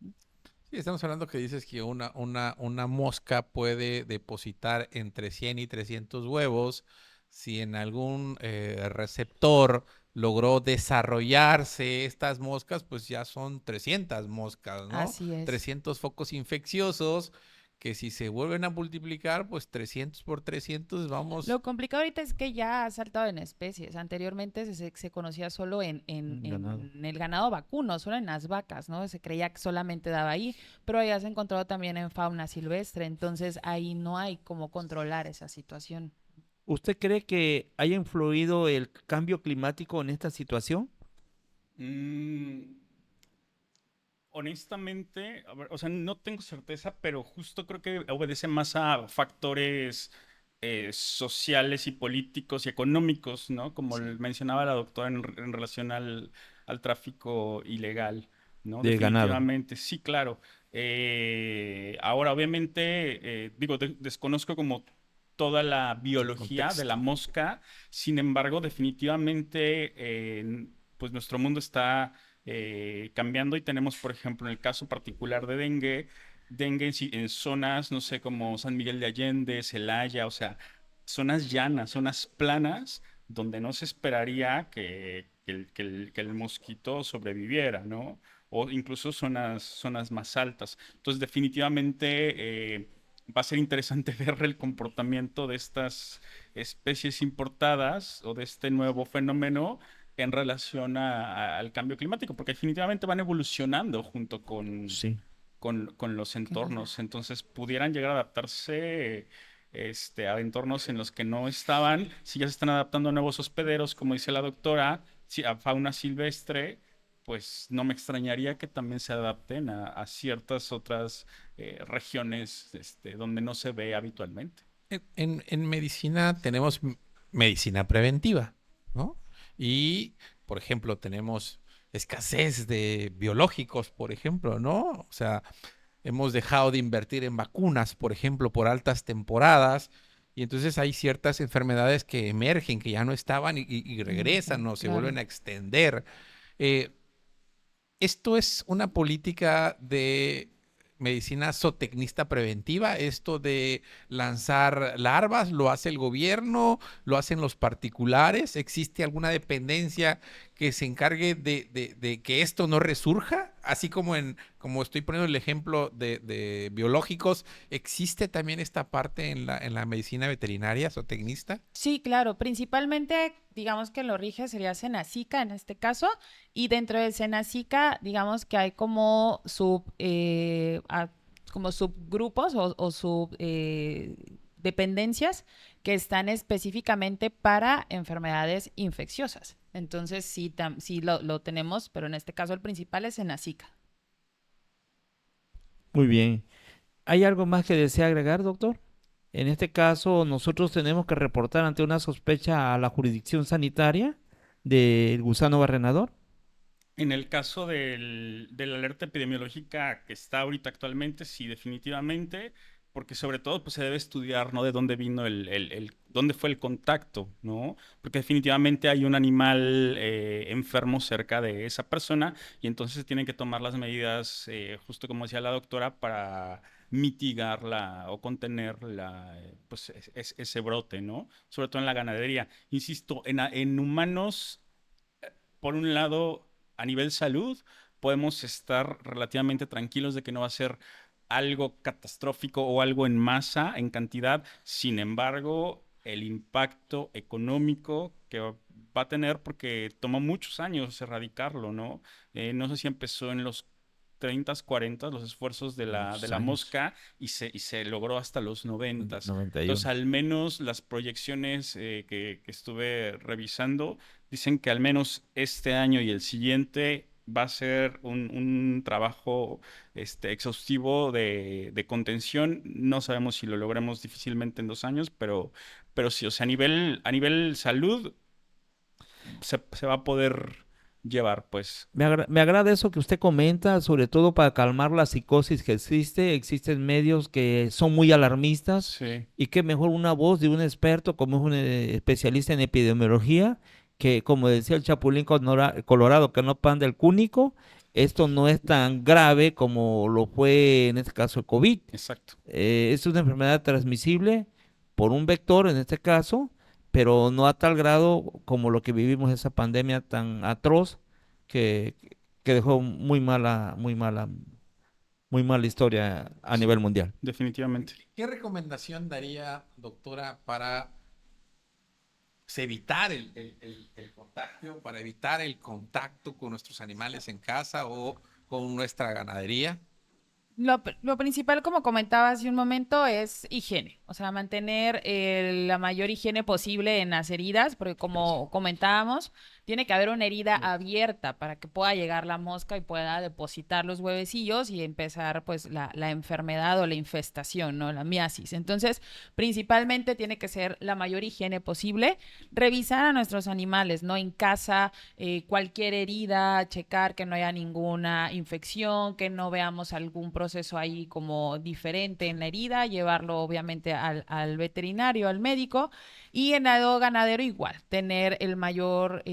Sí, estamos hablando que dices que una mosca puede depositar entre 100 y 300 huevos si en algún receptor logró desarrollarse estas moscas, pues ya son 300 moscas, ¿no? Así es. 300 focos infecciosos que si se vuelven a multiplicar, pues 300 por 300 vamos... Lo complicado ahorita es que ya ha saltado en especies. Anteriormente se conocía solo Ganado. en el ganado vacuno, solo en las vacas, ¿no? Se creía que solamente daba ahí, pero ya se ha encontrado también en fauna silvestre, entonces ahí no hay cómo controlar esa situación. ¿Usted cree que haya influido el cambio climático en esta situación? Mm, honestamente, a ver, o sea, no tengo certeza, pero justo creo que obedece más a factores sociales y políticos y económicos, ¿no? Como mencionaba la doctora en relación al tráfico ilegal, ¿no? De ganado. Definitivamente, sí, claro. Ahora, obviamente, digo, desconozco como toda la biología de la Contexto. mosca, sin embargo, definitivamente, pues nuestro mundo está cambiando y tenemos, por ejemplo, en el caso particular de dengue en zonas, no sé, como San Miguel de Allende, Celaya, o sea, zonas llanas, zonas planas, donde no se esperaría que el mosquito sobreviviera, ¿no? O incluso zonas más altas. Entonces, definitivamente va a ser interesante ver el comportamiento de estas especies importadas o de este nuevo fenómeno en relación al cambio climático, porque definitivamente van evolucionando junto Sí. con los entornos. Entonces, pudieran llegar a adaptarse a entornos en los que no estaban. Si ya se están adaptando a nuevos hospederos, como dice la doctora, a fauna silvestre, pues no me extrañaría que también se adapten a ciertas otras regiones donde no se ve habitualmente. En medicina tenemos medicina preventiva, ¿no? Y, por ejemplo, tenemos escasez de biológicos, por ejemplo, ¿no? O sea, hemos dejado de invertir en vacunas, por ejemplo, por altas temporadas, y entonces hay ciertas enfermedades que emergen, que ya no estaban y regresan o se Claro. vuelven a extender. Eh, Esto es una política de medicina zootecnista preventiva. Esto de lanzar larvas, ¿lo hace el gobierno? ¿Lo hacen los particulares? ¿Existe alguna dependencia que se encargue de que esto no resurja? Así como como estoy poniendo el ejemplo de biológicos, ¿existe también esta parte en en la medicina veterinaria zootecnista? Sí, claro, principalmente digamos que lo rige sería Senacica en este caso, y dentro de Senacica digamos que hay como como subgrupos o sub dependencias que están específicamente para enfermedades infecciosas. Entonces sí, sí lo tenemos, pero en este caso el principal es Senacica. Muy bien. ¿Hay algo más que desea agregar, doctor? En este caso, nosotros tenemos que reportar ante una sospecha a la jurisdicción sanitaria del gusano barrenador. En el caso de la alerta epidemiológica que está ahorita actualmente, sí, definitivamente, porque sobre todo pues, se debe estudiar, ¿no? De dónde vino dónde fue el contacto, ¿no? Porque definitivamente hay un animal enfermo cerca de esa persona y entonces se tienen que tomar las medidas, justo como decía la doctora, para mitigarla o contener pues, ese brote, ¿no? Sobre todo en la ganadería. Insisto, en humanos por un lado, a nivel salud, podemos estar relativamente tranquilos de que no va a ser algo catastrófico o algo en masa, en cantidad. Sin embargo, el impacto económico que va a tener, porque tomó muchos años erradicarlo, ¿no? No sé si empezó en los 30, 40, los esfuerzos de Muchos la años. mosca y se logró hasta los 90. Entonces, 91. al menos las proyecciones que estuve revisando dicen que al menos este año y el siguiente va a ser un trabajo exhaustivo de contención. No sabemos si lo logremos difícilmente en 2 años, pero sí, o sea, a nivel salud se va a poder llevar, pues. Me agrada eso que usted comenta, sobre todo para calmar la psicosis que existe. Existen medios que son muy alarmistas Sí, y que mejor una voz de un experto como es un especialista en epidemiología, que como decía el Chapulín Colorado, que no pan del cúnico, esto no es tan grave como lo fue en este caso el COVID. exacto. Es una enfermedad transmisible por un vector en este caso, pero no a tal grado como lo que vivimos esa pandemia tan atroz que, que dejó muy mala historia a Sí, nivel mundial. definitivamente. ¿Qué recomendación daría, doctora, para evitar el contagio, para evitar el contacto con nuestros animales en casa o con nuestra ganadería? Lo principal, como comentaba hace un momento, es higiene. O sea, mantener la mayor higiene posible en las heridas, porque como comentábamos, tiene que haber una herida abierta para que pueda llegar la mosca y pueda depositar los huevecillos y empezar pues la enfermedad o la infestación, ¿no? La miasis. Entonces, principalmente tiene que ser la mayor higiene posible. Revisar a nuestros animales, ¿no? En casa, cualquier herida, checar que no haya ninguna infección, que no veamos algún proceso ahí como diferente en la herida, llevarlo obviamente al veterinario, al médico, y en lado ganadero igual, tener el mayor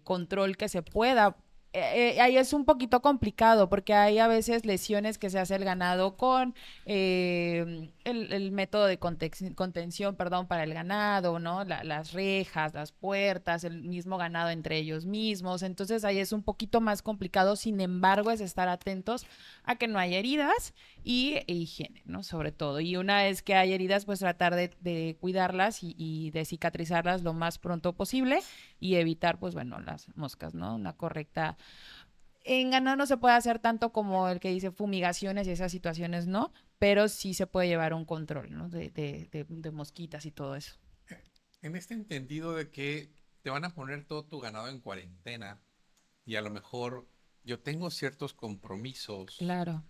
control que se pueda. Ahí es un poquito complicado porque hay a veces lesiones que se hace el ganado con el método de contención, perdón, para el ganado, ¿no? Las rejas, las puertas, el mismo ganado entre ellos mismos. Entonces ahí es un poquito más complicado. Sin embargo, es estar atentos a que no haya heridas e higiene, ¿no? Sobre todo. Y una vez que hay heridas, pues tratar de cuidarlas y de cicatrizarlas lo más pronto posible y evitar, pues bueno, las moscas, ¿no? Una correcta. En ganado no se puede hacer tanto como el que dice fumigaciones y esas situaciones, no, pero sí se puede llevar un control, ¿no? De mosquitas y todo eso. En este entendido de que te van a poner todo tu ganado en cuarentena y a lo mejor yo tengo ciertos compromisos, Claro.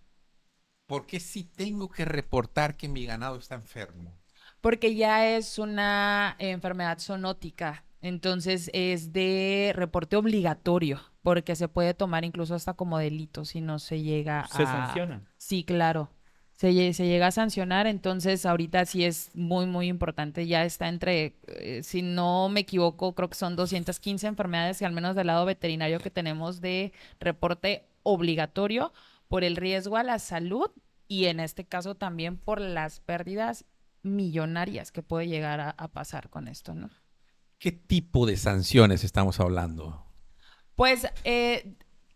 ¿por qué sí tengo que reportar que mi ganado está enfermo? Porque ya es una enfermedad zoonótica, entonces es de reporte obligatorio, porque se puede tomar incluso hasta como delito si no se llega Se a... sanciona. Sí, claro. Se llega a sancionar, entonces ahorita sí es muy, muy importante. Ya está entre, si no me equivoco, creo que son 215 enfermedades, que al menos del lado veterinario que tenemos de reporte obligatorio por el riesgo a la salud y en este caso también por las pérdidas millonarias que puede llegar a pasar con esto, ¿no? ¿Qué tipo de sanciones estamos hablando? Pues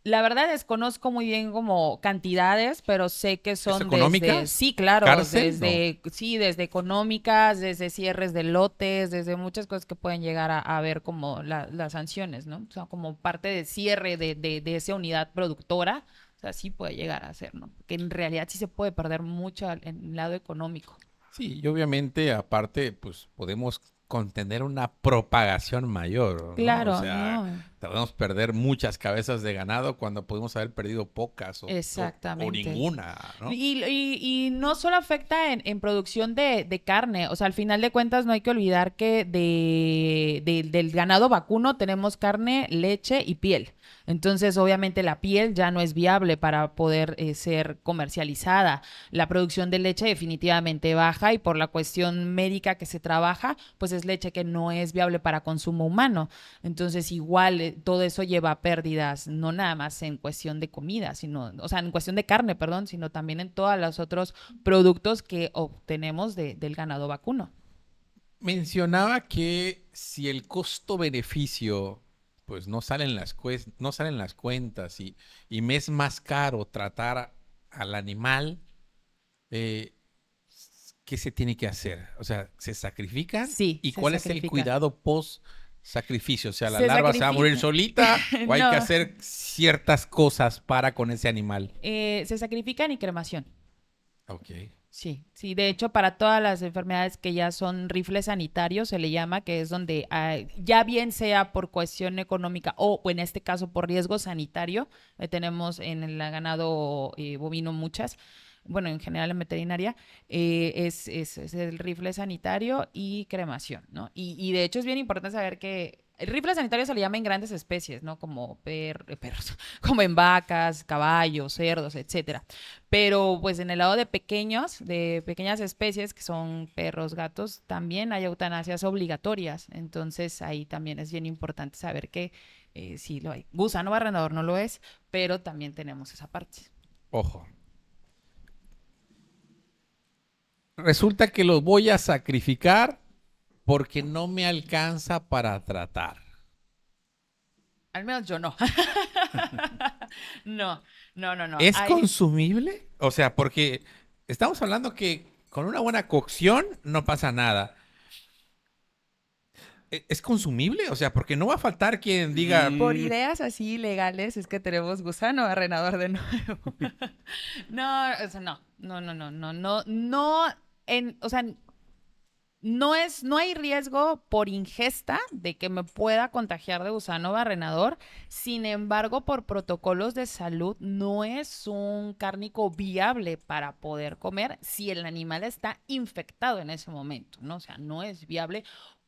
la verdad desconozco muy bien como cantidades, pero sé que ¿Es son desde, económicas? sí, claro, ¿Cárcel? No. desde, sí, desde económicas, desde cierres de lotes, desde muchas cosas que pueden llegar a ver como las sanciones, ¿no? O sea, como parte de cierre de esa unidad productora, o sea, sí puede llegar a ser, ¿no? Que en realidad sí se puede perder mucho en el lado económico. Sí, y obviamente aparte, pues podemos contener una propagación mayor, ¿no? O Claro, sea, ¿no? podemos perder muchas cabezas de ganado cuando podemos haber perdido pocas o Exactamente. ninguna, ¿no? Y no solo afecta en producción de carne, o sea, al final de cuentas no hay que olvidar que del ganado vacuno tenemos carne, leche y piel. Entonces, obviamente la piel ya no es viable para poder ser comercializada. La producción de leche definitivamente baja y por la cuestión médica que se trabaja, pues es leche que no es viable para consumo humano. Entonces, igual todo eso lleva a pérdidas, no nada más en cuestión de comida, sino, o sea, en cuestión de carne, perdón, sino también en todos los otros productos que obtenemos del ganado vacuno. Mencionaba que si el costo-beneficio pues no salen las cuentas y me es más caro tratar al animal, eh, ¿qué se tiene que hacer? O sea, ¿se sacrifican? Sí, ¿Y se cuál es el sacrifica. cuidado post sacrificio? O sea, ¿la Se larva se va a morir sacrifica. solita o hay que No, hacer ciertas cosas para con ese animal? se sacrifican y cremación. Ok. Sí, sí, de hecho para todas las enfermedades que ya son rifles sanitarios se le llama, que es donde ya bien sea por cuestión económica o en este caso por riesgo sanitario, tenemos en el ganado bovino muchas, bueno, en general en veterinaria, es el rifle sanitario y cremación, ¿no? Y de hecho es bien importante saber que el rifle sanitario se le llama en grandes especies, ¿no? Como perros, como en vacas, caballos, cerdos, etcétera. Pero pues en el lado de pequeñas especies que son perros, gatos, también hay eutanasias obligatorias. Entonces ahí también es bien importante saber que sí lo hay. Gusano barrenador no lo es, pero también tenemos esa parte. Ojo. Resulta que los voy a sacrificar porque no me alcanza para tratar. Al menos yo no. No, no, no, no. ¿Es Hay- consumible? O sea, porque estamos hablando que con una buena cocción no pasa nada. ¿Es consumible? O sea, porque no va a faltar quien diga, Por Mm, ideas así legales es que tenemos gusano arrenador de nuevo. No, o sea, no, o sea, no hay riesgo por ingesta de que me pueda contagiar de gusano barrenador. Sin embargo, por protocolos de salud, no es un cárnico viable para poder comer si el animal está infectado en ese momento, ¿no? O sea, no es viable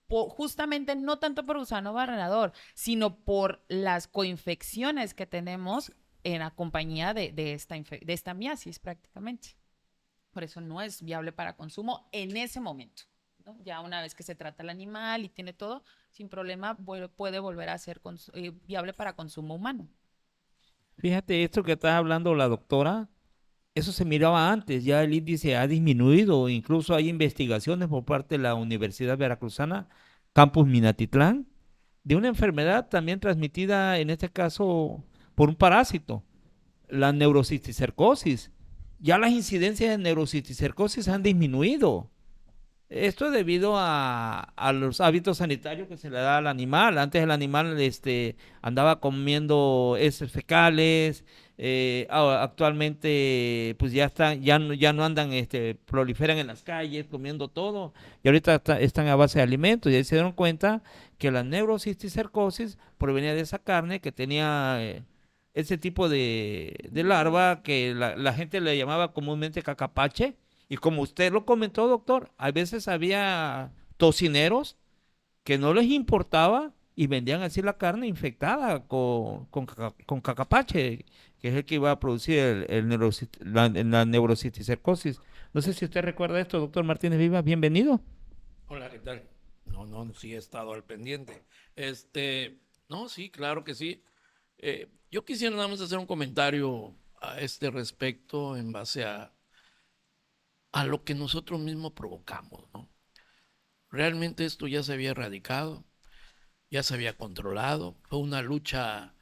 justamente no tanto por gusano barrenador, sino por las coinfecciones que tenemos en la compañía de esta miasis prácticamente. Por eso no es viable para consumo en ese momento, ¿no? Ya una vez que se trata el animal y tiene todo, sin problema puede volver a ser viable para consumo humano. Fíjate, esto que está hablando la doctora, eso se miraba antes, ya el índice ha disminuido, incluso hay investigaciones por parte de la Universidad Veracruzana, Campus Minatitlán, de una enfermedad también transmitida, en este caso, por un parásito, la neurocisticercosis. Ya las incidencias de neurocisticercosis han disminuido. Esto es debido a los hábitos sanitarios que se le da al animal. Antes el animal andaba comiendo heces fecales. Actualmente pues ya no andan, proliferan en las calles comiendo todo. Y ahorita están a base de alimentos. Y ahí se dieron cuenta que la neurocisticercosis provenía de esa carne que tenía ese tipo de larva que la gente le llamaba comúnmente cacapache. Y como usted lo comentó, doctor, a veces había tocineros que no les importaba y vendían así la carne infectada con cacapache, que es el que iba a producir la neurocisticercosis. No sé si usted recuerda esto, doctor Martínez Vivas, bienvenido. Hola, ¿qué tal? No, sí he estado al pendiente. No, sí, claro que sí. Yo quisiera nada más hacer un comentario a este respecto en base a lo que nosotros mismos provocamos, ¿no? Realmente esto ya se había erradicado, ya se había controlado, fue una lucha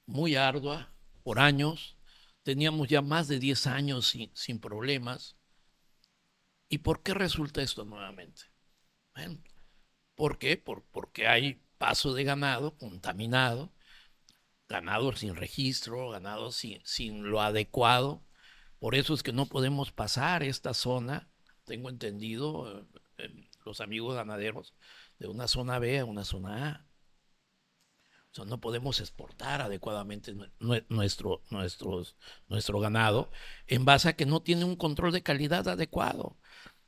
muy ardua por años, teníamos ya más de 10 años sin problemas. ¿Y por qué resulta esto nuevamente? Bueno, ¿por qué? Porque hay paso de ganado contaminado, ganado sin registro, ganado sin lo adecuado. Por eso es que no podemos pasar esta zona, tengo entendido, los amigos ganaderos, de una zona B a una zona A. O sea, no podemos exportar adecuadamente nuestro ganado en base a que no tiene un control de calidad adecuado,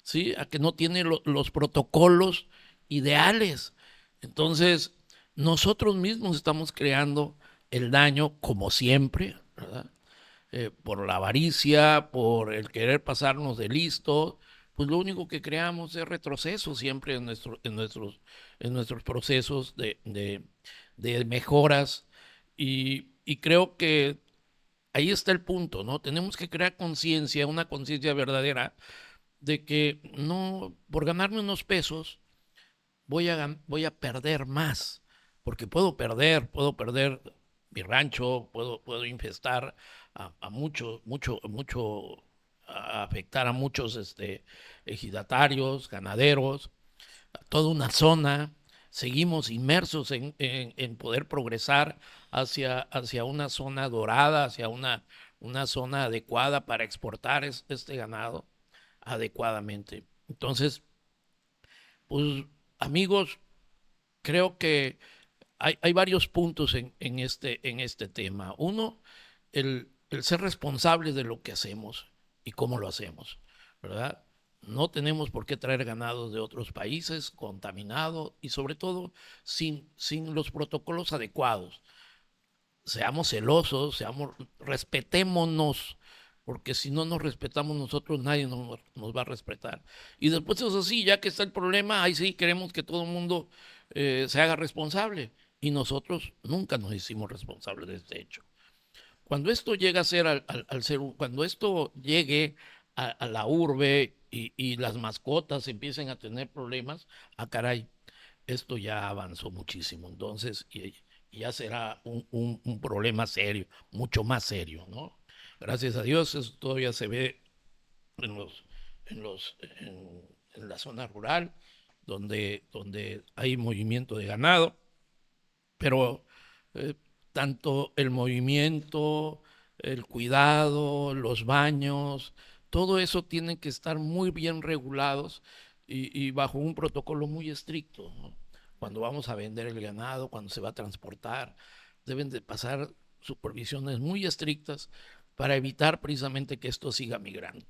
¿sí? A que no tiene los protocolos ideales. Entonces, nosotros mismos estamos creando el daño como siempre, ¿verdad? Por la avaricia, por el querer pasarnos de listo, pues lo único que creamos es retroceso siempre en nuestros procesos de mejoras y creo que ahí está el punto, ¿no? Tenemos que crear conciencia, una conciencia verdadera de que no, por ganarme unos pesos, voy a perder más, porque puedo perder mi rancho, puedo infestar a a afectar a muchos ejidatarios, ganaderos, a toda una zona. Seguimos inmersos en poder progresar hacia una zona dorada, hacia una zona adecuada para exportar este ganado adecuadamente. Entonces, pues amigos, creo que hay varios puntos en este tema. Uno, el ser responsables de lo que hacemos y cómo lo hacemos, ¿verdad? No tenemos por qué traer ganados de otros países contaminado y sobre todo sin los protocolos adecuados. Seamos celosos, respetémonos, porque si no nos respetamos nosotros, nadie nos va a respetar. Y después eso sí, ya que está el problema, ahí sí queremos que todo el mundo se haga responsable. Y nosotros nunca nos hicimos responsables de este hecho. Cuando esto llega a ser cuando esto llegue a la urbe y las mascotas empiecen a tener problemas, caray, esto ya avanzó muchísimo. Entonces, y ya será un problema serio, mucho más serio, ¿no? Gracias a Dios, eso todavía se ve en los, en la zona rural, donde hay movimiento de ganado, pero eh, tanto el movimiento, el cuidado, los baños, todo eso tiene que estar muy bien regulados y bajo un protocolo muy estricto, ¿no? Cuando vamos a vender el ganado, cuando se va a transportar, deben de pasar supervisiones muy estrictas para evitar precisamente que esto siga migrando.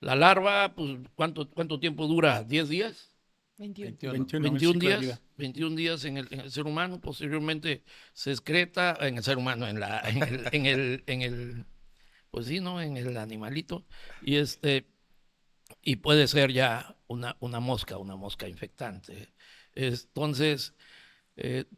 La larva, pues, ¿cuánto tiempo dura? ¿10 días? 21. 21. 21, el 21 ciclo de días, vida. 21 días en el ser humano, posteriormente se excreta en el ser humano, pues sí, ¿no? En el animalito, y y puede ser ya una mosca infectante. Entonces,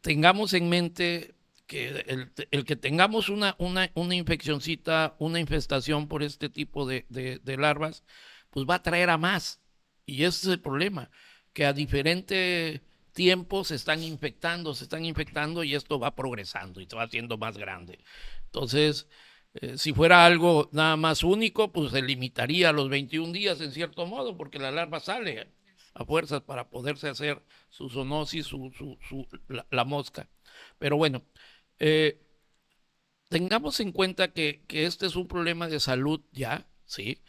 tengamos en mente que el que tengamos una infeccioncita, una infestación por este tipo de larvas, pues va a traer a más. Y ese es el problema, que a diferente tiempo se están infectando y esto va progresando y se va haciendo más grande. Entonces, si fuera algo nada más único, pues se limitaría a los 21 días en cierto modo, porque la larva sale a fuerzas para poderse hacer su zoonosis, la mosca. Pero bueno, eh, tengamos en cuenta que este es un problema de salud ya, ¿sí?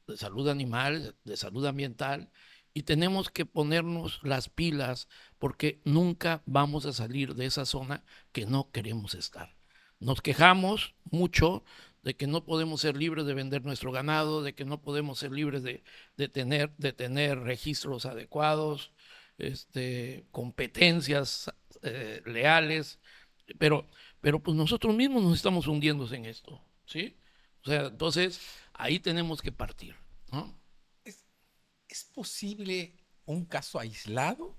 De salud animal, de salud ambiental, y tenemos que ponernos las pilas porque nunca vamos a salir de esa zona que no queremos estar. Nos quejamos mucho de que no podemos ser libres de vender nuestro ganado, de que no podemos ser libres de tener registros adecuados, competencias leales, pero, pero pues nosotros mismos nos estamos hundiendo en esto, ¿sí? O sea, entonces ahí tenemos que partir, ¿no? ¿Es posible un caso aislado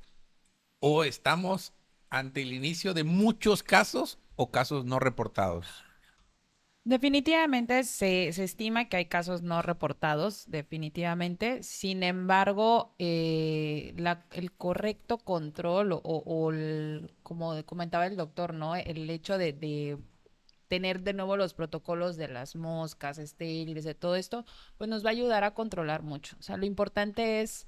o estamos ante el inicio de muchos casos o casos no reportados? Definitivamente se estima que hay casos no reportados, definitivamente. Sin embargo, el correcto control como comentaba el doctor, ¿no? El hecho de tener de nuevo los protocolos de las moscas estériles, de todo esto, pues nos va a ayudar a controlar mucho. O sea, lo importante es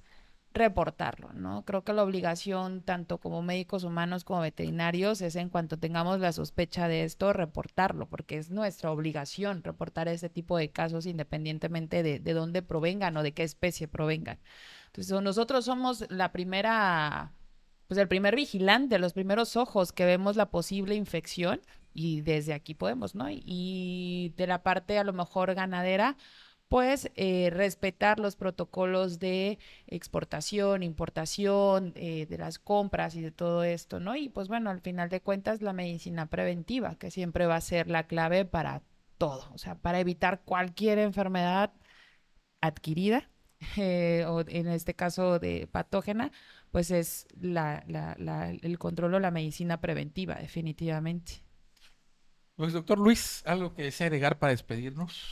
reportarlo, ¿no? Creo que la obligación, tanto como médicos humanos como veterinarios, es en cuanto tengamos la sospecha de esto, reportarlo, porque es nuestra obligación reportar ese tipo de casos independientemente de dónde provengan o de qué especie provengan. Entonces, nosotros somos la primera, pues el primer vigilante, los primeros ojos que vemos la posible infección y desde aquí podemos, ¿no? Y de la parte a lo mejor ganadera, pues respetar los protocolos de exportación, importación, de las compras y de todo esto, ¿no? Y pues bueno, al final de cuentas, la medicina preventiva, que siempre va a ser la clave para todo, o sea, para evitar cualquier enfermedad adquirida, o en este caso de patógena, pues es el control o la medicina preventiva, definitivamente. Pues doctor Luis, ¿algo que desea agregar para despedirnos?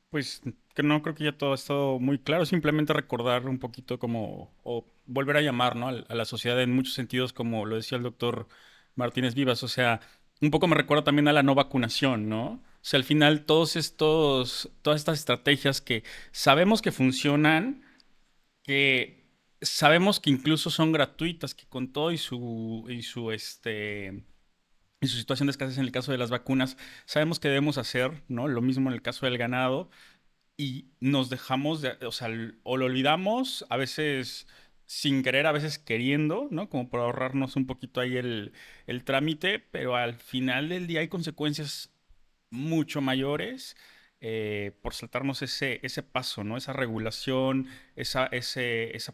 Pues que no creo que ya todo ha estado muy claro, simplemente recordar un poquito como, o volver a llamar, ¿no? A la sociedad en muchos sentidos, como lo decía el doctor Martínez Vivas, o sea, un poco me recuerda también a la no vacunación, ¿no? O sea, al final todas estas estrategias que sabemos que funcionan, que sabemos que incluso son gratuitas, que con todo y su situación de escasez en el caso de las vacunas, sabemos que debemos hacer, ¿no? Lo mismo en el caso del ganado y nos dejamos o sea, o lo olvidamos, a veces sin querer, a veces queriendo, ¿no? Como por ahorrarnos un poquito ahí el trámite, pero al final del día hay consecuencias mucho mayores por saltarnos ese paso, ¿no? Esa regulación, esa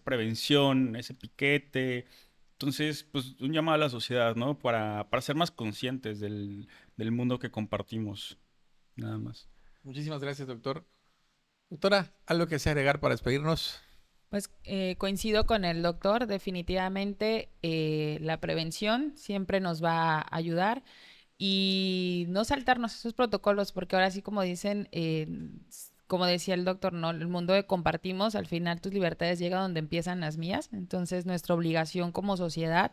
prevención, ese piquete. Entonces, pues un llamado a la sociedad, ¿no? Para ser más conscientes del mundo que compartimos, nada más. Muchísimas gracias, doctor. Doctora, ¿algo que desea agregar para despedirnos? Pues coincido con el doctor, definitivamente la prevención siempre nos va a ayudar y no saltarnos esos protocolos, porque ahora sí, como dicen, como decía el doctor, ¿no? El mundo que compartimos, al final tus libertades llegan donde empiezan las mías. Entonces, nuestra obligación como sociedad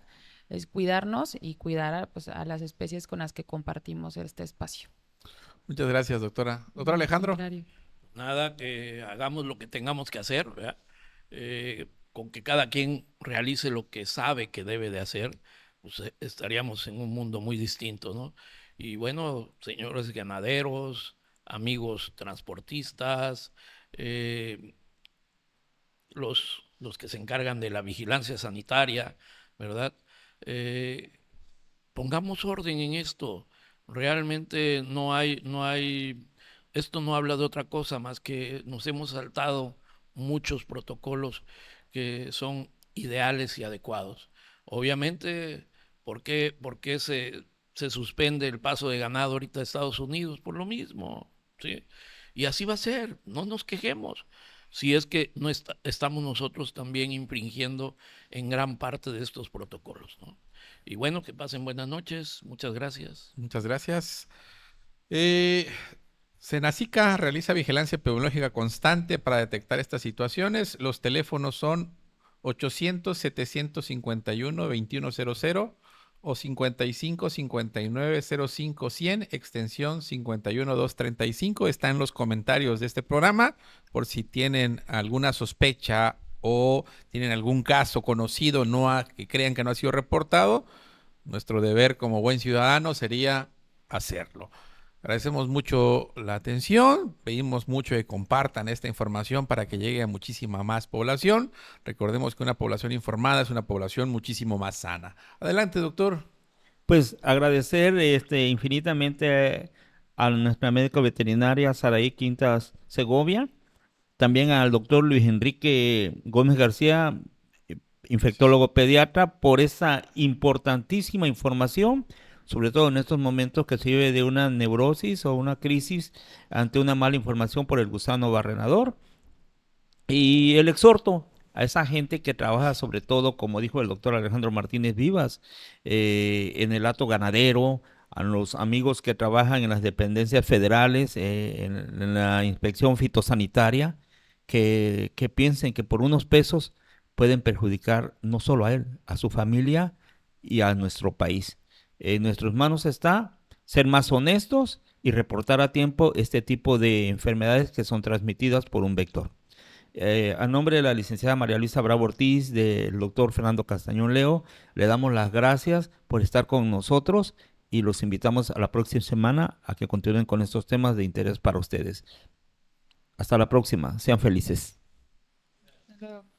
es cuidarnos y cuidar pues, a las especies con las que compartimos este espacio. Muchas gracias, doctora. Doctor Alejandro. Nada, que hagamos lo que tengamos que hacer, ¿verdad? Con que cada quien realice lo que sabe que debe de hacer, pues estaríamos en un mundo muy distinto, ¿no? Y bueno, señores ganaderos, amigos transportistas, los que se encargan de la vigilancia sanitaria, ¿verdad? Pongamos orden en esto. Realmente esto no habla de otra cosa más que nos hemos saltado muchos protocolos que son ideales y adecuados. Obviamente, por qué se suspende el paso de ganado ahorita a Estados Unidos? Por lo mismo, ¿sí? Y así va a ser, no nos quejemos. Si es que no estamos nosotros también infringiendo en gran parte de estos protocolos, ¿no? Y bueno, que pasen buenas noches. Muchas gracias. Muchas gracias. Senacica realiza vigilancia epidemiológica constante para detectar estas situaciones. Los teléfonos son 800-751-2100 o 55-59-05-100, extensión 51235. Está en los comentarios de este programa por si tienen alguna sospecha o tienen algún caso conocido que crean que no ha sido reportado. Nuestro deber como buen ciudadano sería hacerlo. Agradecemos mucho la atención, pedimos mucho que compartan esta información para que llegue a muchísima más población. Recordemos que una población informada es una población muchísimo más sana. Adelante, doctor. Pues agradecer infinitamente a nuestra médico veterinaria Saraí Quintas Segovia, también al doctor Luis Enrique Gómez García, infectólogo pediatra, por esa importantísima información, sobre todo en estos momentos que se vive de una neurosis o una crisis ante una mala información por el gusano barrenador. Y el exhorto a esa gente que trabaja sobre todo, como dijo el doctor Alejandro Martínez Vivas, en el hato ganadero, a los amigos que trabajan en las dependencias federales, en la inspección fitosanitaria, que piensen que por unos pesos pueden perjudicar no solo a él, a su familia y a nuestro país. En nuestras manos está ser más honestos y reportar a tiempo este tipo de enfermedades que son transmitidas por un vector. A nombre de la licenciada María Luisa Bravo Ortiz, del doctor Fernando Castañón Leo, le damos las gracias por estar con nosotros y los invitamos a la próxima semana a que continúen con estos temas de interés para ustedes. Hasta la próxima, sean felices. Hasta luego.